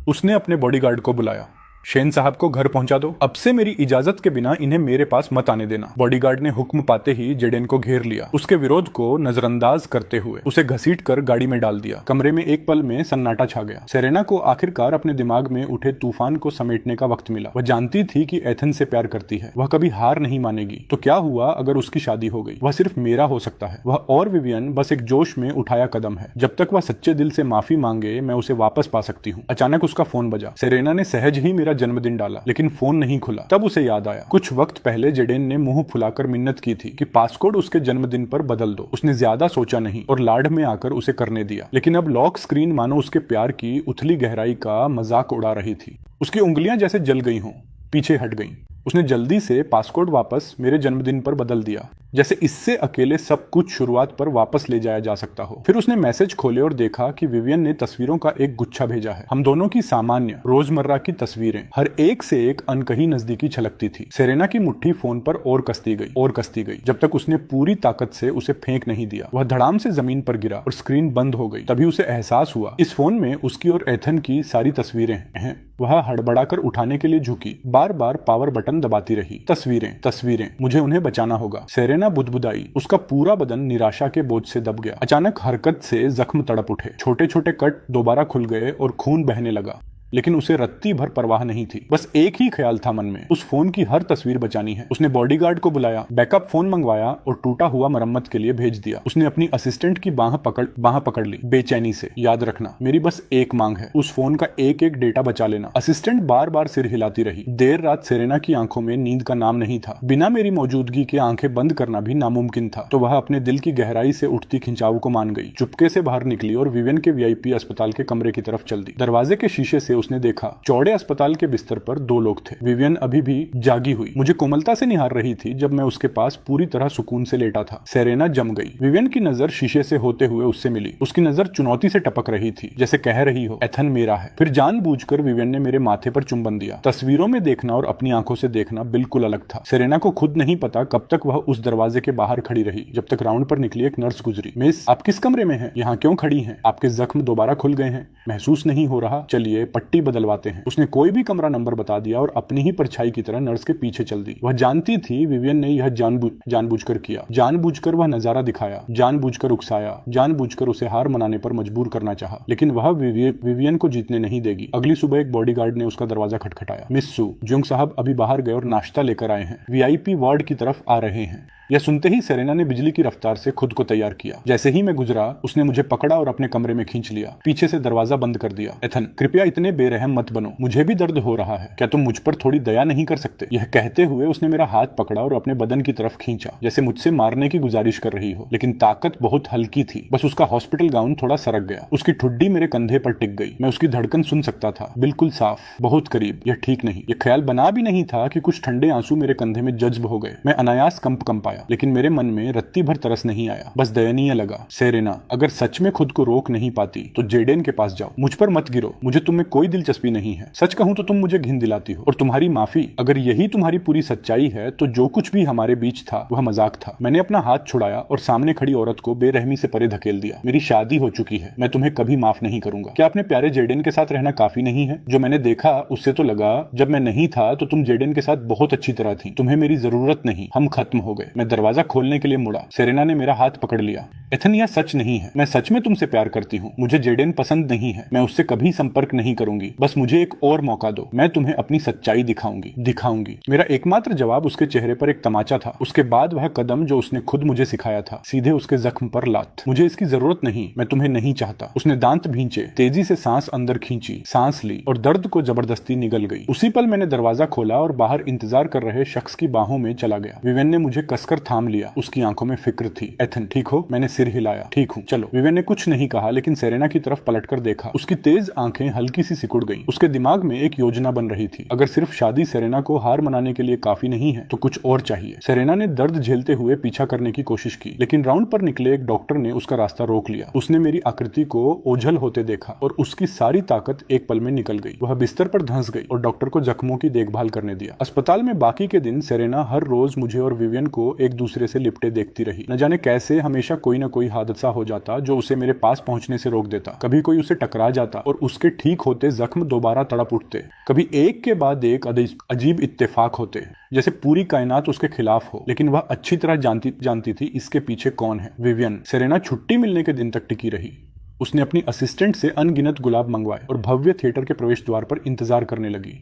उसने अपने बॉडीगार्ड को बुलाया। शेन साहब को घर पहुंचा दो। अब से मेरी इजाजत के बिना इन्हें मेरे पास मत आने देना। बॉडीगार्ड ने हुक्म पाते ही जेडेन को घेर लिया। उसके विरोध को नजरअंदाज करते हुए उसे घसीटकर गाड़ी में डाल दिया। कमरे में एक पल में सन्नाटा छा गया। सेरेना को आखिरकार अपने दिमाग में उठे तूफान को समेटने का वक्त मिला। वह जानती थी कि एथन से प्यार करती है। वह कभी हार नहीं मानेगी। तो क्या हुआ अगर उसकी शादी हो गई? वह सिर्फ मेरा हो सकता है। वह और विवियन बस एक जोश में उठाया कदम है। जब तक वह सच्चे दिल से माफी मांगे, मैं उसे वापस पा सकती हूँ। अचानक उसका फोन बजा। सेरेना ने सहज ही मेरा मेरा जन्मदिन डाला, लेकिन फोन नहीं खुला। तब उसे याद आया कुछ वक्त पहले जेडेन ने मुंह फुलाकर मिन्नत की थी कि पासकोड उसके जन्मदिन पर बदल दो। उसने ज्यादा सोचा नहीं और लाड में आकर उसे करने दिया, लेकिन अब लॉक स्क्रीन मानो उसके प्यार की उथली गहराई का मजाक उड़ा रही थी। उसकी उंगलियां जैसे जल गई हों, पीछे हट गईं। उसने जल्दी से पासकोड वापस मेरे जन्मदिन पर बदल दिया, जैसे इससे अकेले सब कुछ शुरुआत पर वापस ले जाया जा सकता हो। फिर उसने मैसेज खोले और देखा कि विवियन ने तस्वीरों का एक गुच्छा भेजा है। हम दोनों की सामान्य रोजमर्रा की तस्वीरें, हर एक से एक अनकही नजदीकी छलकती थी। सेरेना की मुट्ठी फोन पर और कसती गई जब तक उसने पूरी ताकत से उसे फेंक नहीं दिया। वह धड़ाम से जमीन पर गिरा और स्क्रीन बंद हो गई। तभी उसे एहसास हुआ इस फोन में उसकी और एथन की सारी तस्वीरें हैं। वह हड़बड़ाकर उठाने के लिए झुकी, बार बार पावर बटन दबाती रही। तस्वीरें, मुझे उन्हें बचाना होगा। सेरेना बुदबुदाई। उसका पूरा बदन निराशा के बोझ से दब गया। अचानक हरकत से जख्म तड़प उठे, छोटे छोटे कट दोबारा खुल गए और खून बहने लगा। लेकिन उसे रत्ती भर परवाह नहीं थी। बस एक ही ख्याल था मन में, उस फोन की हर तस्वीर बचानी है। उसने बॉडीगार्ड को बुलाया, बैकअप फोन मंगवाया और टूटा हुआ मरम्मत के लिए भेज दिया। उसने अपनी असिस्टेंट की बाह पकड़ ली बेचैनी से। याद रखना, मेरी बस एक मांग है, उस फोन का एक एक डेटा बचा लेना। असिस्टेंट बार बार सिर हिलाती रही। देर रात सेरेना की आंखों में नींद का नाम नहीं था। बिना मेरी मौजूदगी के आंखें बंद करना भी नामुमकिन था। तो वह अपने दिल की गहराई से उठती खिंचाव को मान गई। चुपके से बाहर निकली और विवियन के वीआईपी अस्पताल के कमरे की तरफ चल दी। दरवाजे के शीशे से उसने देखा चौड़े अस्पताल के बिस्तर पर 2 लोग थे। विवियन अभी भी जागी हुई मुझे कोमलता से निहार रही थी जब मैं उसके पास पूरी तरह सुकून से लेटा था। सेरेना जम गई। विवियन की नजर शीशे से होते हुए उससे मिली। उसकी नजर चुनौती से टपक रही थी, जैसे कह रही हो एथन मेरा है। फिर जानबूझकर विवियन ने मेरे माथे पर चुंबन दिया। तस्वीरों में देखना और अपनी आंखों से देखना बिल्कुल अलग था। सेरेना को खुद नहीं पता कब तक वह उस दरवाजे के बाहर खड़ी रही, जब तक राउंड पर निकली एक नर्स गुजरी। मिस, आप किस कमरे में हैं? यहाँ क्यों खड़ी हैं? आपके जख्म दोबारा खुल गए हैं? महसूस नहीं हो रहा? चलिए पट्टी बदलवाते हैं। उसने कोई भी कमरा नंबर बता दिया और अपनी ही परछाई की तरह नर्स के पीछे चल दी। वह जानती थी विवियन ने यह जानबूझकर किया। जानबूझकर वह नजारा दिखाया, जानबूझकर उकसाया, जानबूझकर उसे हार मनाने पर मजबूर करना चाहा। लेकिन वह विवियन को जीतने नहीं देगी। अगली सुबह एक बॉडीगार्ड ने उसका दरवाजा खटखटाया। मिस सू, जुंग साहब अभी बाहर गए और नाश्ता लेकर आए हैं। वीआईपी वार्ड की तरफ आ रहे हैं। यह सुनते ही सेरेना ने बिजली की रफ्तार से खुद को तैयार किया। जैसे ही मैं गुजरा, उसने मुझे पकड़ा और अपने कमरे में खींच लिया। पीछे से दरवाजा बंद कर दिया। एथन, कृपया इतने बेरहम मत बनो, मुझे भी दर्द हो रहा है। क्या तुम मुझ पर थोड़ी दया नहीं कर सकते? यह कहते हुए उसने मेरा हाथ पकड़ा और अपने बदन की तरफ खींचा, जैसे मुझसे मारने की गुजारिश कर रही हो। लेकिन ताकत बहुत हल्की थी, बस उसका हॉस्पिटल गाउन थोड़ा सरक गया। उसकी ठुड्डी मेरे कंधे पर टिक गई। मैं उसकी धड़कन सुन सकता था, बिल्कुल साफ, बहुत करीब। यह ठीक नहीं। यह ख्याल बना भी नहीं था कि कुछ ठंडे आंसू मेरे कंधे में जज्ब हो गए। मैं अनायास कंप पाया, लेकिन मेरे मन में रत्ती भर तरस नहीं आया, बस दयनीय लगा। सेरेना, अगर सच में खुद को रोक नहीं पाती तो जेडेन के पास जाओ। मुझ पर मत गिरो, मुझे तुम में कोई दिलचस्पी नहीं है। सच कहूं तो तुम मुझे घिन दिलाती हो। और तुम्हारी माफी, अगर यही तुम्हारी पूरी सच्चाई है तो जो कुछ भी हमारे बीच था वह मजाक था। मैंने अपना हाथ छुड़ाया और सामने खड़ी औरत को बेरहमी से परे धकेल दिया। मेरी शादी हो चुकी है, मैं तुम्हें कभी माफ नहीं करूंगा। क्या अपने प्यारे जेडेन के साथ रहना काफी नहीं है? जो मैंने देखा उससे तो लगा जब मैं नहीं था तो तुम जेडेन के साथ बहुत अच्छी तरह थी। तुम्हें मेरी जरूरत नहीं, हम खत्म हो गए। मैं दरवाजा खोलने के लिए मुड़ा। सेरेना ने मेरा हाथ पकड़ लिया। एथन, यह सच नहीं है। मैं सच में तुमसे प्यार करती हूँ। मुझे जेडेन पसंद नहीं है। मैं उससे कभी संपर्क नहीं करूंगी। बस मुझे एक और मौका दो। मैं तुम्हें अपनी सच्चाई दिखाऊंगी। मेरा एकमात्र जवाब उसके चेहरे पर एक तमाचा था। उसके बाद वह कदम जो उसने खुद मुझे सिखाया था, सीधे उसके जख्म पर लात। मुझे इसकी जरूरत नहीं, मैं तुम्हें नहीं चाहता। उसने दांत भींचे, तेजी से सांस अंदर खींची, सांस ली और दर्द को जबरदस्ती निगल गई। उसी पल मैंने दरवाजा खोला और बाहर इंतजार कर रहे शख्स की बाहों में चला गया। विवेन ने मुझे कसकर थाम लिया। उसकी आंखों में फिक्र थी। एथन, ठीक हो? मैंने सिर हिलाया। ठीक हूँ, चलो। विवेन ने कुछ नहीं कहा, लेकिन सेरेना की तरफ पलटकर देखा। उसकी तेज आंखें हल्की सी सिकुड़ गईं। उसके दिमाग में एक योजना बन रही थी। अगर सिर्फ शादी सेरेना को हार मनाने के लिए काफी नहीं है तो कुछ और चाहिए। सेरेना ने दर्द झेलते हुए पीछा करने की कोशिश की, लेकिन राउंड पर निकले एक डॉक्टर ने उसका रास्ता रोक लिया। उसने मेरी आकृति को ओझल होते देखा और उसकी सारी ताकत एक पल में निकल गई। वह बिस्तर पर धंस गई और डॉक्टर को जख्मों की देखभाल करने दिया। अस्पताल में बाकी के दिन सेरेना हर रोज मुझे और विवियन को एक दूसरे से लिपटे देखती रही। न जाने कैसे हमेशा कोई न कोई हादसा हो जाता जो उसे मेरे पास पहुंचने से रोक देता। कभी कोई उसे टकरा जाता और उसके ठीक होते जख्म दोबारा तड़प उठते। कभी एक के बाद एक अजीब इत्तेफाक होते, जैसे पूरी कायनात उसके खिलाफ हो। लेकिन वह अच्छी तरह जानती थी इसके पीछे कौन है। विवियन। सेरेना छुट्टी मिलने के दिन तक टिकी रही। उसने अपनी असिस्टेंट से अनगिनत गुलाब मंगवाए और भव्य थिएटर के प्रवेश द्वार पर इंतजार करने लगी।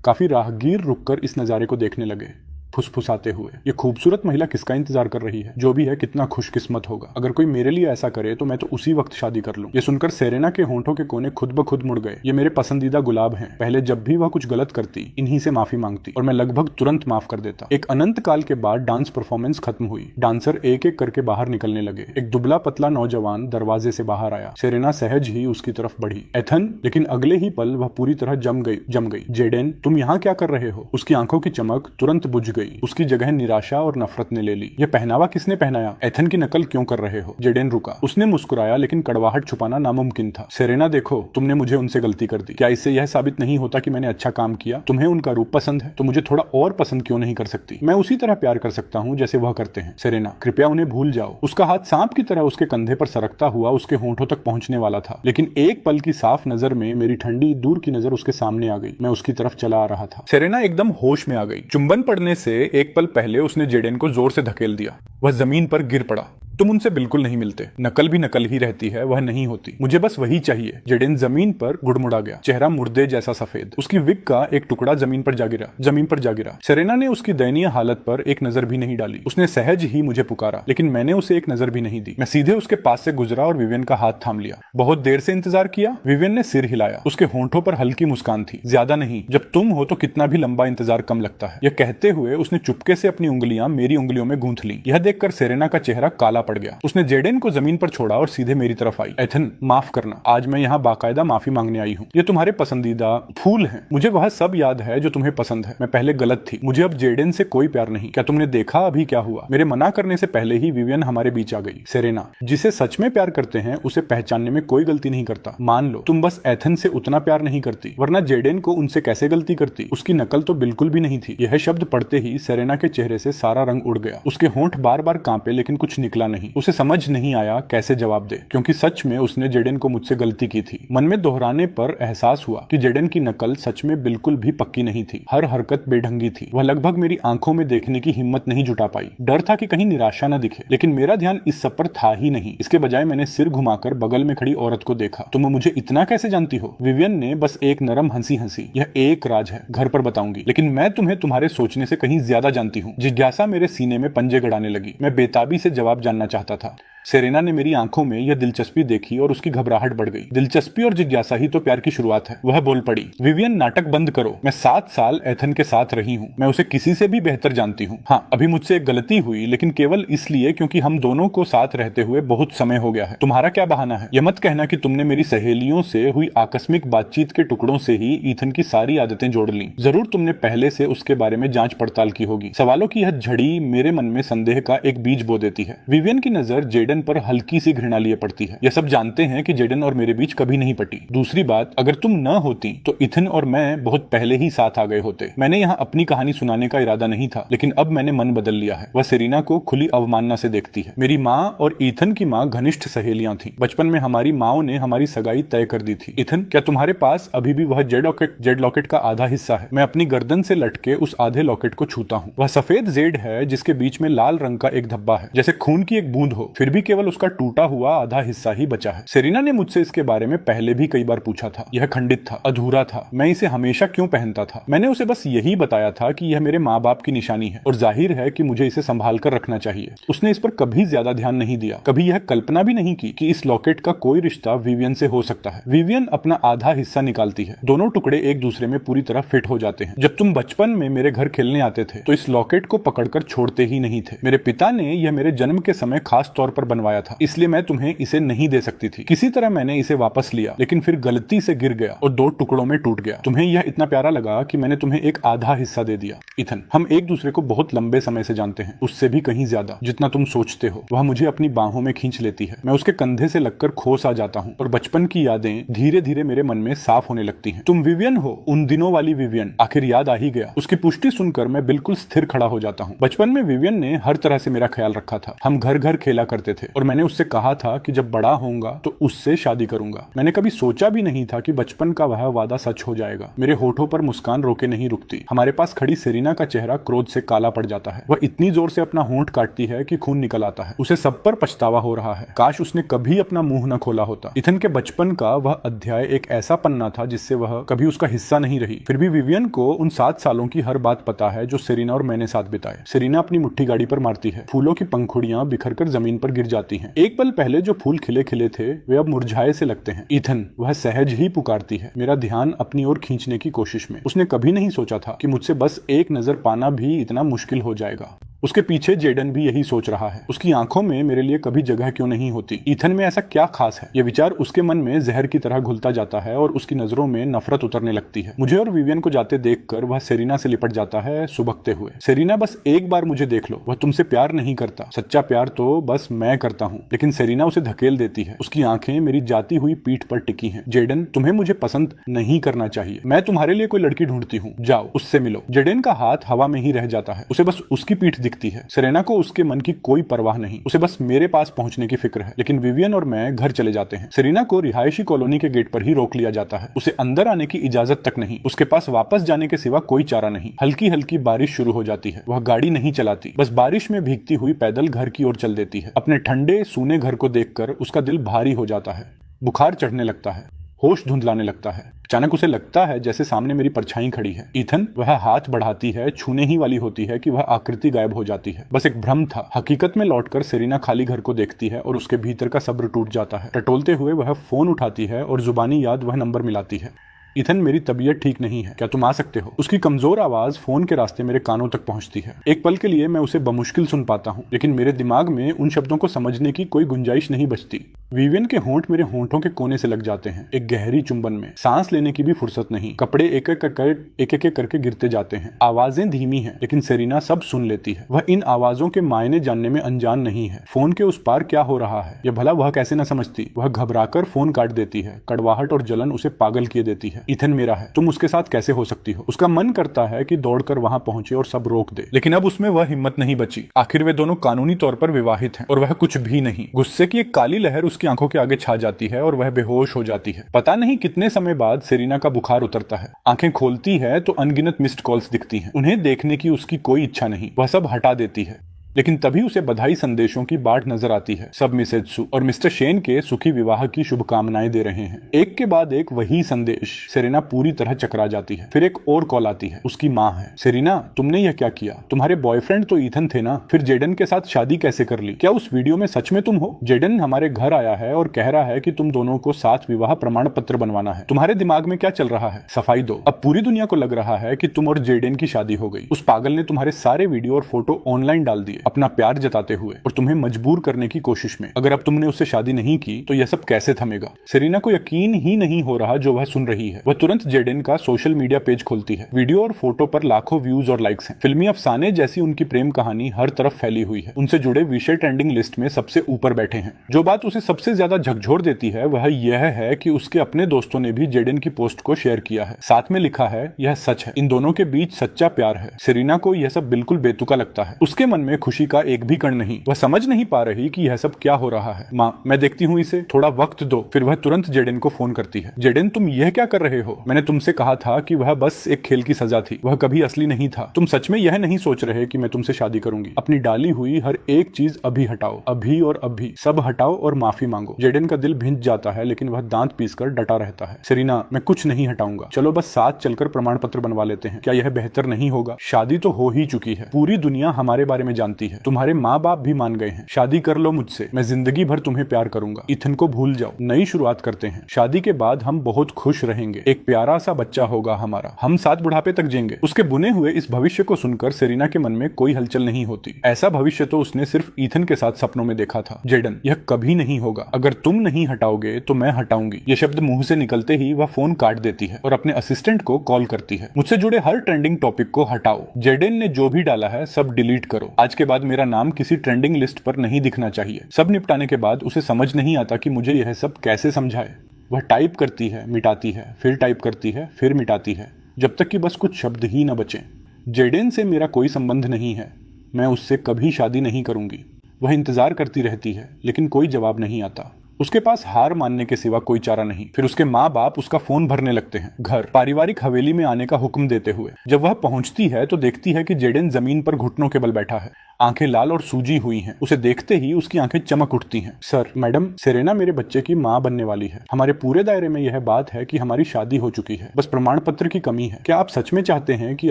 काफी राहगीर रुककर इस नजारे को देखने लगे। फुसफुसाते हुए। ये खूबसूरत महिला किसका इंतजार कर रही है? जो भी है कितना खुशकिस्मत होगा। अगर कोई मेरे लिए ऐसा करे तो मैं तो उसी वक्त शादी कर लूं। ये सुनकर सेरेना के होंठों के कोने खुद ब खुद मुड़ गए। ये मेरे पसंदीदा गुलाब हैं। पहले जब भी वह कुछ गलत करती इन्हीं से माफी मांगती और मैं लगभग तुरंत माफ कर देता। एक अनंत काल के बाद डांस परफॉर्मेंस खत्म हुई। डांसर एक एक करके बाहर निकलने लगे। एक दुबला पतला नौजवान दरवाजे से बाहर आया। सेरेना सहज ही उसकी तरफ बढ़ी। एथन, लेकिन अगले ही पल वह पूरी तरह जम गई। जेडेन, तुम यहाँ क्या कर रहे हो? उसकी आंखों की चमक तुरंत बुझ गई। उसकी जगह निराशा और नफरत ने ले ली। यह पहनावा किसने पहनाया? एथन की नकल क्यों कर रहे हो? जेडेन रुका। उसने मुस्कुराया लेकिन कड़वाहट छुपाना नामुमकिन था। सेरेना, देखो, तुमने मुझे उनसे गलती कर दी। क्या इससे यह साबित नहीं होता कि मैंने अच्छा काम किया? तुम्हें उनका रूप पसंद है तो मुझे थोड़ा और पसंद क्यों नहीं कर सकती? मैं उसी तरह प्यार कर सकता हूँ जैसे वह करते हैं। सेरेना, कृपया उन्हें भूल जाओ। उसका हाथ सांप की तरह उसके कंधे पर सरकता हुआ उसके होंठों तक पहुंचने वाला था, लेकिन एक पल की साफ नजर में मेरी ठंडी दूर की नजर उसके सामने आ गई। मैं उसकी तरफ चला आ रहा था। सेरेना एकदम होश में आ गई। चुंबन पड़ने से एक पल पहले उसने जेडेन को जोर से धकेल दिया। वह जमीन पर गिर पड़ा। तुम उनसे बिल्कुल नहीं मिलते। नकल भी नकल ही रहती है, वह नहीं होती। मुझे बस वही चाहिए। जेडेन जमीन पर गुड़मुड़ा गया, चेहरा मुर्दे जैसा सफेद। उसकी विग का एक टुकड़ा जमीन पर जा गिरा। सेरेना ने उसकी दयनीय हालत पर एक नजर भी नहीं डाली। उसने सहज ही मुझे पुकारा, लेकिन मैंने उसे एक नजर भी नहीं दी। मैं सीधे उसके पास से गुजरा और विवियन का हाथ थाम लिया। बहुत देर से इंतजार किया? विवियन ने सिर हिलाया। उसके होंठों पर हल्की मुस्कान थी। ज्यादा नहीं, जब तुम हो तो कितना भी लंबा इंतजार कम लगता है। यह कहते हुए उसने चुपके से अपनी उंगलियां मेरी उंगलियों में गूंथ ली। यह देखकर सेरेना का चेहरा काला पड़ गया। उसने जेडेन को जमीन पर छोड़ा और सीधे मेरी तरफ आई। एथन, माफ करना, आज मैं यहाँ बाकायदा माफी मांगने आई हूँ। ये तुम्हारे पसंदीदा फूल हैं। मुझे वह सब याद है जो तुम्हें पसंद है। मैं पहले गलत थी। मुझे अब जेडेन से कोई प्यार नहीं। क्या तुमने देखा अभी क्या हुआ? मेरे मना करने से पहले ही विवियन हमारे बीच आ गई। सेरेना, जिसे सच में प्यार करते हैं उसे पहचानने में कोई गलती नहीं करता। मान लो तुम बस एथन से उतना प्यार नहीं करती, वरना जेडेन को उनसे कैसे गलती करती? उसकी नकल तो बिल्कुल भी नहीं थी। यह शब्द पढ़ते ही सेरेना के चेहरे से सारा रंग उड़ गया। उसके होंठ बार बार कांपे लेकिन कुछ निकला नहीं। उसे समझ नहीं आया कैसे जवाब दे, क्योंकि सच में उसने जेडेन को मुझसे गलती की थी। मन में दोहराने पर एहसास हुआ कि जेडेन की नकल सच में बिल्कुल भी पक्की नहीं थी। हर हरकत बेढंगी थी। वह लगभग मेरी आंखों में देखने की हिम्मत नहीं जुटा पाई। डर था कि कहीं निराशा न दिखे, लेकिन मेरा ध्यान इस सब पर था ही नहीं। इसके बजाय मैंने सिर घुमाकर बगल में खड़ी औरत को देखा। तुम मुझे इतना कैसे जानती हो? विवियन ने बस एक नरम हंसी हंसी। यह एक राज है, घर पर बताऊंगी, लेकिन मैं तुम्हें तुम्हारे सोचने से कहीं ज्यादा जानती हूँ। जिज्ञासा मेरे सीने में पंजे गड़ाने लगी। मैं बेताबी से जवाब जानना चाहता था। सेरेना ने मेरी आंखों में यह दिलचस्पी देखी और उसकी घबराहट बढ़ गई। दिलचस्पी और जिज्ञासा ही तो प्यार की शुरुआत है। वह बोल पड़ी, विवियन, नाटक बंद करो। मैं 7 साल एथन के साथ रही हूँ। मैं उसे किसी से भी बेहतर जानती हूँ। हाँ, अभी मुझसे एक गलती हुई, लेकिन केवल इसलिए क्योंकि हम दोनों को साथ रहते हुए बहुत समय हो गया है। तुम्हारा क्या बहाना है? यह मत कहना कि तुमने मेरी सहेलियों से हुई आकस्मिक बातचीत के टुकड़ों से ही ईथन की सारी आदतें जोड़ ली। जरूर तुमने पहले से उसके बारे में जांच पड़ताल की होगी। सवालों की यह झड़ी मेरे मन में संदेह का एक बीज बो देती है। विवियन की नजर जेडन पर हल्की सी घृणा लिए पड़ती है। यह सब जानते हैं कि जेडन और मेरे बीच कभी नहीं पटी। दूसरी बात, अगर तुम न होती तो ईथन और मैं बहुत पहले ही साथ आ गए होते। मैंने यहाँ अपनी कहानी सुनाने का इरादा नहीं था, लेकिन अब मैंने मन बदल लिया है। वह सेरेना को खुली अवमानना से देखती है। मेरी माँ और ईथन की माँ घनिष्ठ सहेलियां थीं। बचपन में हमारी माओ ने हमारी सगाई तय कर दी थी। ईथन, क्या तुम्हारे पास अभी भी वह जेड लॉकेट का आधा हिस्सा है? मैं अपनी गर्दन से लटके उस आधे लॉकेट को छूता हूँ। वह सफेद जेड है जिसके बीच में लाल रंग का एक धब्बा है, जैसे खून की एक बूंद हो। फिर भी केवल उसका टूटा हुआ आधा हिस्सा ही बचा है। सेरेना ने मुझसे इसके बारे में पहले भी कई बार पूछा था। यह खंडित था, अधूरा था। मैं इसे हमेशा क्यों पहनता था? मैंने उसे बस यही बताया था कि यह मेरे माँ बाप की निशानी है और जाहिर है कि मुझे इसे संभाल कर रखना चाहिए। उसने इस पर कभी ज्यादा ध्यान नहीं दिया, कभी यह कल्पना भी नहीं की कि इस लॉकेट का कोई रिश्ता विवियन से हो सकता है। विवियन अपना आधा हिस्सा निकालती है। दोनों टुकड़े एक दूसरे में पूरी तरह फिट हो जाते हैं। जब तुम बचपन में मेरे घर खेलने आते थे तो इस लॉकेट को पकड़कर छोड़ते ही नहीं थे। मेरे पिता ने यह मेरे जन्म के समय खास तौर पर बनवाया था, इसलिए मैं तुम्हें इसे नहीं दे सकती थी। किसी तरह मैंने इसे वापस लिया, लेकिन फिर गलती से गिर गया और 2 टुकड़ों में टूट गया। तुम्हें यह इतना प्यारा लगा कि मैंने तुम्हें एक आधा हिस्सा दे दिया। ईथन, हम एक दूसरे को बहुत लंबे समय से जानते हैं, उससे भी कहीं ज्यादा जितना तुम सोचते हो। वह मुझे अपनी बाहों में खींच लेती है। मैं उसके कंधे से लगकर खोस आ जाता हूँ और बचपन की यादें धीरे धीरे मेरे मन में साफ होने लगती हैं। तुम विवियन हो, उन दिनों वाली विवियन। आखिर याद आ ही गया। उसकी पुष्टि सुनकर मैं बिल्कुल स्थिर खड़ा हो जाता हूँ। बचपन में विवियन ने हर तरह से मेरा ख्याल रखा था। हम घर घर खेला करते थे और मैंने उससे कहा था कि जब बड़ा होऊंगा तो उससे शादी करूंगा। मैंने कभी सोचा भी नहीं था कि बचपन का वह वादा सच हो जाएगा। मेरे होठों पर मुस्कान रोके नहीं रुकती। हमारे पास खड़ी सेरिना का चेहरा क्रोध से काला पड़ जाता है। वह इतनी जोर से अपना होंठ काटती है कि खून निकल आता है। उसे सब पर पछतावा हो रहा है। काश उसने कभी अपना मुंह न खोला होता। इथन के बचपन का वह अध्याय एक ऐसा पन्ना था जिससे वह कभी उसका हिस्सा नहीं रही। फिर भी विवियन को उन 7 सालों की हर बात पता है जो सेरिना और मैंने साथ बिताए। सेरिना अपनी मुट्ठी गाड़ी पर मारती है। फूलों की पंखुड़ियां बिखरकर जमीन पर गिर जाती हैं। एक पल पहले जो फूल खिले खिले थे वे अब मुरझाए से लगते हैं। इथन, वह सहज ही पुकारती है, मेरा ध्यान अपनी ओर खींचने की कोशिश में। उसने कभी नहीं सोचा था कि मुझसे बस एक नजर पाना भी इतना मुश्किल हो जाएगा। उसके पीछे जेडन भी यही सोच रहा है। उसकी आंखों में मेरे लिए कभी जगह क्यों नहीं होती? इथन में ऐसा क्या खास है? यह विचार उसके मन में जहर की तरह घुलता जाता है और उसकी नजरों में नफरत उतरने लगती है। मुझे और विवियन को जाते देखकर वह सेरिना से लिपट जाता है, सुबकते हुए। सेरिना, बस एक बार मुझे देख लो। वह तुमसे प्यार नहीं करता। सच्चा प्यार तो बस मैं करता हूँ। लेकिन सेरिना उसे धकेल देती है। उसकी आंखें मेरी जाती हुई पीठ पर टिकी हैं। जेडन, तुम्हें मुझे पसंद नहीं करना चाहिए। मैं तुम्हारे लिए कोई लड़की ढूंढती हूँ। जाओ, उससे मिलो। जेडन का हाथ हवा में ही रह जाता है। उसे बस उसकी पीठ दिखती है। सेरेना को उसके मन की कोई परवाह नहीं। उसे बस मेरे पास पहुंचने की फिक्र है। लेकिन विवियन और मैं घर चले जाते हैं। सेरेना को रिहायशी कॉलोनी के गेट पर ही रोक लिया जाता है। उसे अंदर आने की इजाजत तक नहीं। उसके पास वापस जाने के सिवा कोई चारा नहीं। हल्की हल्की बारिश शुरू हो जाती है। वह गाड़ी नहीं चलाती, बस बारिश में भीगती हुई पैदल घर की ओर चल देती है। अपने ठंडे सूने घर को देखकर उसका दिल भारी हो जाता है। बुखार चढ़ने लगता है। होश धुंधलाने लगता है। अचानक उसे लगता है जैसे सामने मेरी परछाई खड़ी है। इथन, वह हाथ बढ़ाती है, छूने ही वाली होती है कि वह आकृति गायब हो जाती है। बस एक भ्रम था। हकीकत में लौटकर सेरिना खाली घर को देखती है और उसके भीतर का सब्र टूट जाता है। टटोलते हुए वह फोन उठाती है और जुबानी याद वह नंबर मिलाती है। इथन, मेरी तबीयत ठीक नहीं है, क्या तुम आ सकते हो? उसकी कमजोर आवाज फोन के रास्ते मेरे कानों तक पहुंचती है। एक पल के लिए मैं उसे बमुश्किल सुन पाता हूं, लेकिन मेरे दिमाग में उन शब्दों को समझने की कोई गुंजाइश नहीं बचती। विवियन के होंठ मेरे होंठों के कोने से लग जाते हैं, एक गहरी चुंबन में। सांस लेने की भी फुर्सत नहीं। कपड़े एक एक करके गिरते जाते हैं। आवाजें धीमी हैं, लेकिन सेरिना सब सुन लेती है। वह इन आवाजों के मायने जानने में अनजान नहीं है। फोन के उस पार क्या हो रहा है यह भला वह कैसे न समझती। वह घबराकर फोन काट देती है। कड़वाहट और जलन उसे पागल किए देती है। इथन मेरा है, तुम उसके साथ कैसे हो सकती हो? उसका मन करता है कि दौड़कर वहां पहुंचे और सब रोक दे, लेकिन अब उसमें वह हिम्मत नहीं बची। आखिर वे दोनों कानूनी तौर पर विवाहित हैं और वह कुछ भी नहीं। गुस्से की एक काली लहर उसकी आंखों के आगे छा जाती है और वह बेहोश हो जाती है। पता नहीं कितने समय बाद सेरिना का बुखार उतरता है। आंखें खोलती है तो अनगिनत मिस्ड कॉल्स दिखती हैं। उन्हें देखने की उसकी कोई इच्छा नहीं। वह सब हटा देती है। लेकिन तभी उसे बधाई संदेशों की बाढ़ नजर आती है। सब मिसेज सु और मिस्टर शेन के सुखी विवाह की शुभकामनाएं दे रहे हैं। एक के बाद एक वही संदेश। सेरिना पूरी तरह चकरा जाती है। फिर एक और कॉल आती है। उसकी माँ है। सेरिना, तुमने यह क्या किया? तुम्हारे बॉयफ्रेंड तो ईथन थे ना? फिर जेडन के साथ शादी कैसे कर ली? क्या उस वीडियो में सच में तुम हो? जेडन हमारे घर आया है और कह रहा है कि तुम दोनों को साथ विवाह प्रमाण पत्र बनवाना है। तुम्हारे दिमाग में क्या चल रहा है? सफाई दो। अब पूरी दुनिया को लग रहा है कि तुम और जेडन की शादी हो गई। उस पागल ने तुम्हारे सारे वीडियो और फोटो ऑनलाइन डाल दिए, अपना प्यार जताते हुए और तुम्हें मजबूर करने की कोशिश में। अगर अब तुमने उससे शादी नहीं की तो यह सब कैसे थमेगा? सेरिना को यकीन ही नहीं हो रहा जो वह सुन रही है। वह तुरंत जेडन का सोशल मीडिया पेज खोलती है। वीडियो और फोटो पर लाखों व्यूज और लाइक्स हैं। फिल्मी अफसाने जैसी उनकी प्रेम कहानी हर तरफ फैली हुई है। उनसे जुड़े विषय ट्रेंडिंग लिस्ट में सबसे ऊपर बैठे हैं। जो बात उसे सबसे ज्यादा झकझोर देती है वह यह है कि उसके अपने दोस्तों ने भी जेडन की पोस्ट को शेयर किया है। साथ में लिखा है, यह सच है, इन दोनों के बीच सच्चा प्यार है। सेरिना को यह सब बिल्कुल बेतुका लगता है। उसके मन में खुशी का एक भी कण नहीं। वह समझ नहीं पा रही कि यह सब क्या हो रहा है। माँ, मैं देखती हूँ इसे, थोड़ा वक्त दो। फिर वह तुरंत जेडन को फोन करती है। जेडन, तुम यह क्या कर रहे हो? मैंने तुमसे कहा था कि वह बस एक खेल की सजा थी, वह कभी असली नहीं था। तुम सच में यह नहीं सोच रहे कि मैं तुमसे शादी करूंगी? अपनी डाली हुई हर एक चीज अभी हटाओ, अभी और अभी सब हटाओ और माफी मांगो। जेडन का दिल भिंज जाता है, लेकिन वह दांत पीसकर डटा रहता है। सेरिना, मैं कुछ नहीं हटाऊंगा। चलो बस साथ चलकर प्रमाण पत्र बनवा लेते हैं। क्या यह बेहतर नहीं होगा? शादी तो हो ही चुकी है। पूरी दुनिया हमारे बारे में जानती है। तुम्हारे माँ बाप भी मान गए हैं। शादी कर लो मुझसे, मैं जिंदगी भर तुम्हें प्यार करूंगा। इथन को भूल जाओ, नई शुरुआत करते हैं। शादी के बाद हम बहुत खुश रहेंगे। एक प्यारा सा बच्चा होगा हमारा। हम साथ बुढ़ापे तक जिएंगे। उसके बुने हुए इस भविष्य को सुनकर सेरिना के मन में कोई हलचल नहीं होती। ऐसा भविष्य तो उसने सिर्फ ईथन के साथ सपनों में देखा था। जेडन, यह कभी नहीं होगा। अगर तुम नहीं हटाओगे तो मैं हटाऊंगी। ये शब्द मुंह से निकलते ही वह फोन काट देती है और अपने असिस्टेंट को कॉल करती है। मुझसे जुड़े हर ट्रेंडिंग टॉपिक को हटाओ। जेडन ने जो भी डाला है सब डिलीट करो। आज के बाद मेरा नाम किसी ट्रेंडिंग लिस्ट पर नहीं दिखना चाहिए। सब निपटाने के बाद उसे समझ नहीं आता कि मुझे यह सब कैसे समझाए। वह टाइप करती है, मिटाती है, फिर टाइप करती है, फिर मिटाती है, जब तक कि बस कुछ शब्द ही न बचे। जेडन से मेरा कोई संबंध नहीं है। मैं उससे कभी शादी नहीं करूंगी। वह इंतजार करती रहती है लेकिन कोई जवाब नहीं आता। उसके पास हार मानने के सिवा कोई चारा नहीं। फिर उसके माँ बाप उसका फोन भरने लगते हैं, घर पारिवारिक हवेली में आने का हुक्म देते हुए। जब वह पहुंचती है तो देखती है कि जेडेन जमीन पर घुटनों के बल बैठा है, आंखें लाल और सूजी हुई हैं। उसे देखते ही उसकी आंखें चमक उठती हैं। सर, मैडम, सेरेना मेरे बच्चे की माँ बनने वाली है। हमारे पूरे दायरे में यह बात है कि हमारी शादी हो चुकी है, बस प्रमाण पत्र की कमी है। क्या आप सच में चाहते हैं कि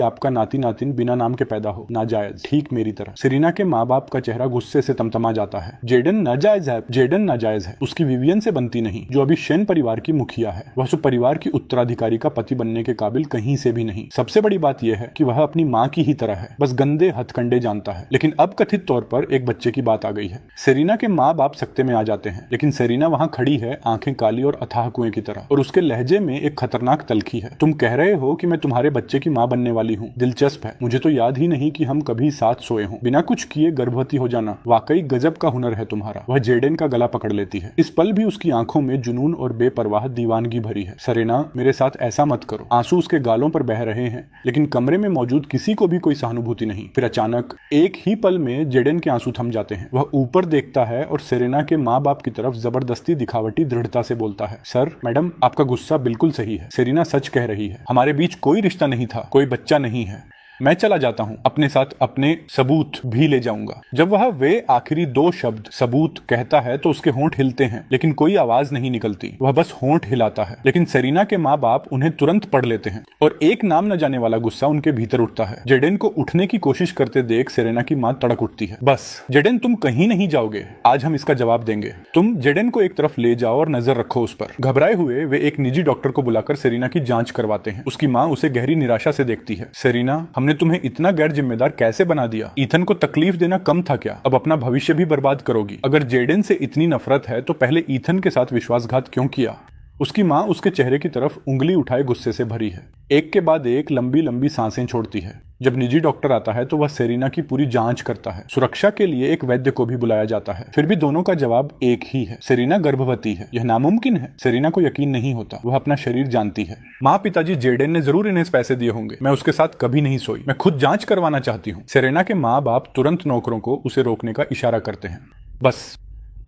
आपका नाती नातिन बिना नाम के पैदा हो? नाजायज, ठीक मेरी तरह। सेरेना के माँ बाप का चेहरा गुस्से से तमतमा जाता है। जेडन नाजायज है, जेडन नाजायज है। उसकी विवियन से बनती नहीं, जो अभी शेन परिवार की मुखिया है। वह सब परिवार की उत्तराधिकारी का पति बनने के काबिल कहीं से भी नहीं। सबसे बड़ी बात यह है कि वह अपनी माँ की ही तरह है, बस गंदे हथकंडे जानता है। लेकिन अब कथित तौर पर एक बच्चे की बात आ गई है। सेरेना के माँ बाप सकते में आ जाते हैं, लेकिन सेरेना वहाँ खड़ी है, आंखें काली और अथाह कुएं की तरह, और उसके लहजे में एक खतरनाक तलखी है। तुम कह रहे हो कि मैं तुम्हारे बच्चे की माँ बनने वाली हूँ? दिलचस्प है, मुझे तो याद ही नहीं कि हम कभी साथ सोए हों। बिना कुछ किए गर्भवती हो जाना वाकई गजब का हुनर है तुम्हारा। वह जेडेन का गला पकड़ लेती है। इस पल भी उसकी आंखों में जुनून और बेपरवाह दीवानगी भरी है। सेरेना, मेरे साथ ऐसा मत करो। आंसू उसके गालों पर बह रहे हैं, लेकिन कमरे में मौजूद किसी को भी कोई सहानुभूति नहीं। फिर अचानक एक ही पल में जेडेन के आंसू थम जाते हैं। वह ऊपर देखता है और सेरेना के माँ बाप की तरफ जबरदस्ती दिखावटी दृढ़ता से बोलता है, सर, मैडम, आपका गुस्सा बिल्कुल सही है। सेरेना सच कह रही है, हमारे बीच कोई रिश्ता नहीं था, कोई बच्चा नहीं है। मैं चला जाता हूं, अपने साथ अपने सबूत भी ले जाऊंगा। जब वह वे आखिरी दो शब्द सबूत कहता है तो उसके होंठ हिलते हैं, लेकिन कोई आवाज नहीं निकलती। वह बस होंठ हिलाता है। लेकिन सेरेना के माँ बाप उन्हें तुरंत पढ़ लेते हैं और एक नाम न जाने वाला गुस्सा उनके भीतर उठता है। जेडेन को उठने की कोशिश करते देख सेरेना की माँ तड़क उठती है। बस जेडेन, तुम कहीं नहीं जाओगे, आज हम इसका जवाब देंगे। तुम जेडेन को एक तरफ ले जाओ और नजर रखो उस पर। घबराए हुए वे एक निजी डॉक्टर को बुलाकर सेरेना की जांच करवाते हैं। उसकी माँ उसे गहरी निराशा से देखती है। सेरेना, हमने तुम्हें इतना गैर जिम्मेदार कैसे बना दिया? ईथन को तकलीफ देना कम था क्या? अब अपना भविष्य भी बर्बाद करोगी। अगर जेडेन से इतनी नफरत है तो पहले ईथन के साथ विश्वासघात क्यों किया? उसकी माँ उसके चेहरे की तरफ उंगली उठाए गुस्से से भरी है। एक के बाद एक लंबी लंबी सांसें छोड़ती है। जब निजी डॉक्टर आता है तो वह सेरेना की पूरी जांच करता है। सुरक्षा के लिए एक वैद्य को भी बुलाया जाता है। फिर भी दोनों का जवाब एक ही है, सेरेना गर्भवती है। यह नामुमकिन है। सेरेना को यकीन नहीं होता। वह अपना शरीर जानती है। माँ, पिताजी जेडेन ने जरूर इन्हें पैसे दिए होंगे। मैं उसके साथ कभी नहीं सोई। मैं खुद जांच करवाना चाहती हूँ। सेरेना के माँ बाप तुरंत नौकरों को उसे रोकने का इशारा करते हैं। बस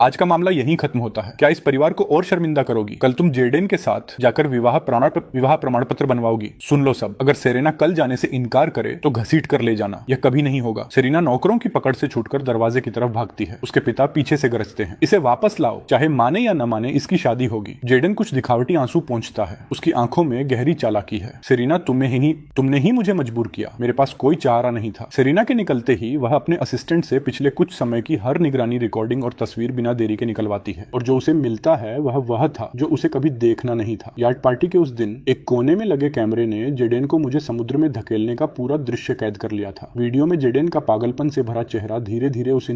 आज का मामला यहीं खत्म होता है। क्या इस परिवार को और शर्मिंदा करोगी? कल तुम जेडेन के साथ जाकर विवाह प्रमाण पत्र बनवाओगी। सुन लो सब, अगर सेरेना कल जाने से इनकार करे तो घसीट कर ले जाना। यह कभी नहीं होगा। सेरेना नौकरों की पकड़ से छूटकर दरवाजे की तरफ भागती है। उसके पिता पीछे से गरजते हैं, इसे वापस लाओ, चाहे माने या न माने इसकी शादी होगी। जेडेन कुछ दिखावटी आंसू पोंछता है। उसकी आंखों में गहरी चालाकी है। सेरेना, तुमने ही मुझे मजबूर किया। मेरे पास कोई चारा नहीं था। सेरेना के निकलते ही वह अपने असिस्टेंट से पिछले कुछ समय की हर निगरानी रिकॉर्डिंग और तस्वीर बिना देरी के निकलवाती है, और जो उसे मिलता है वह था जो उसे कभी देखना नहीं था। यार्ड पार्टी के उस दिन एक कोने में लगे कैमरे ने जेडेन को मुझे समुद्र में धकेलने का पूरा दृश्य कैद कर लिया था। वीडियो में जेडेन का पागलपन से भरा चेहरा धीरे धीरे उस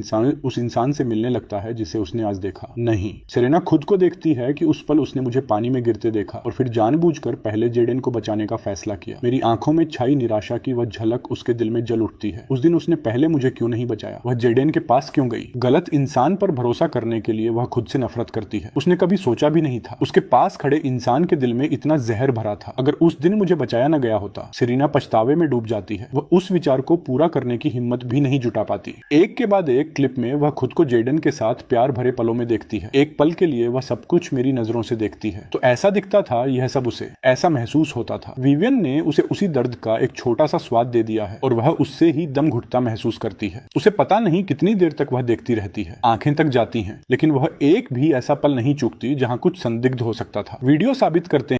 इंसान से मिलने लगता है जिसे उसने आज देखा नहीं। सेरेना खुद को देखती है कि उस पल उसने मुझे पानी में गिरते देखा और फिर जानबूझकर पहले जेडेन को बचाने का फैसला किया। मेरी आंखों में छाई निराशा की वह झलक उसके दिल में जल उठती है। उस दिन उसने पहले मुझे क्यों नहीं बचाया? वह जेडेन के पास क्यों गई? गलत इंसान पर भरोसा करने के लिए वह खुद से नफरत करती है। उसने कभी सोचा भी नहीं था उसके पास खड़े इंसान के दिल में इतना जहर भरा था। अगर उस दिन मुझे बचाया न गया होता। सेरेना पछतावे में डूब जाती है। वह उस विचार को पूरा करने की हिम्मत भी नहीं जुटा पाती। एक के बाद एक क्लिप में वह खुद को जेडेन के साथ प्यार भरे पलों में देखती है। एक पल के लिए वह सब कुछ मेरी नजरों से देखती है। तो ऐसा दिखता था यह सब उसे, ऐसा महसूस होता था। विवियन ने उसे उसी दर्द का एक छोटा सा स्वाद दे दिया है और वह उससे ही दम घुटता महसूस करती है। उसे पता नहीं कितनी देर तक वह देखती रहती है। आंखें तक जाती हैं, लेकिन वह एक भी ऐसा पल नहीं चूकती जहां कुछ संदिग्ध हो सकता था। वीडियो साबित करते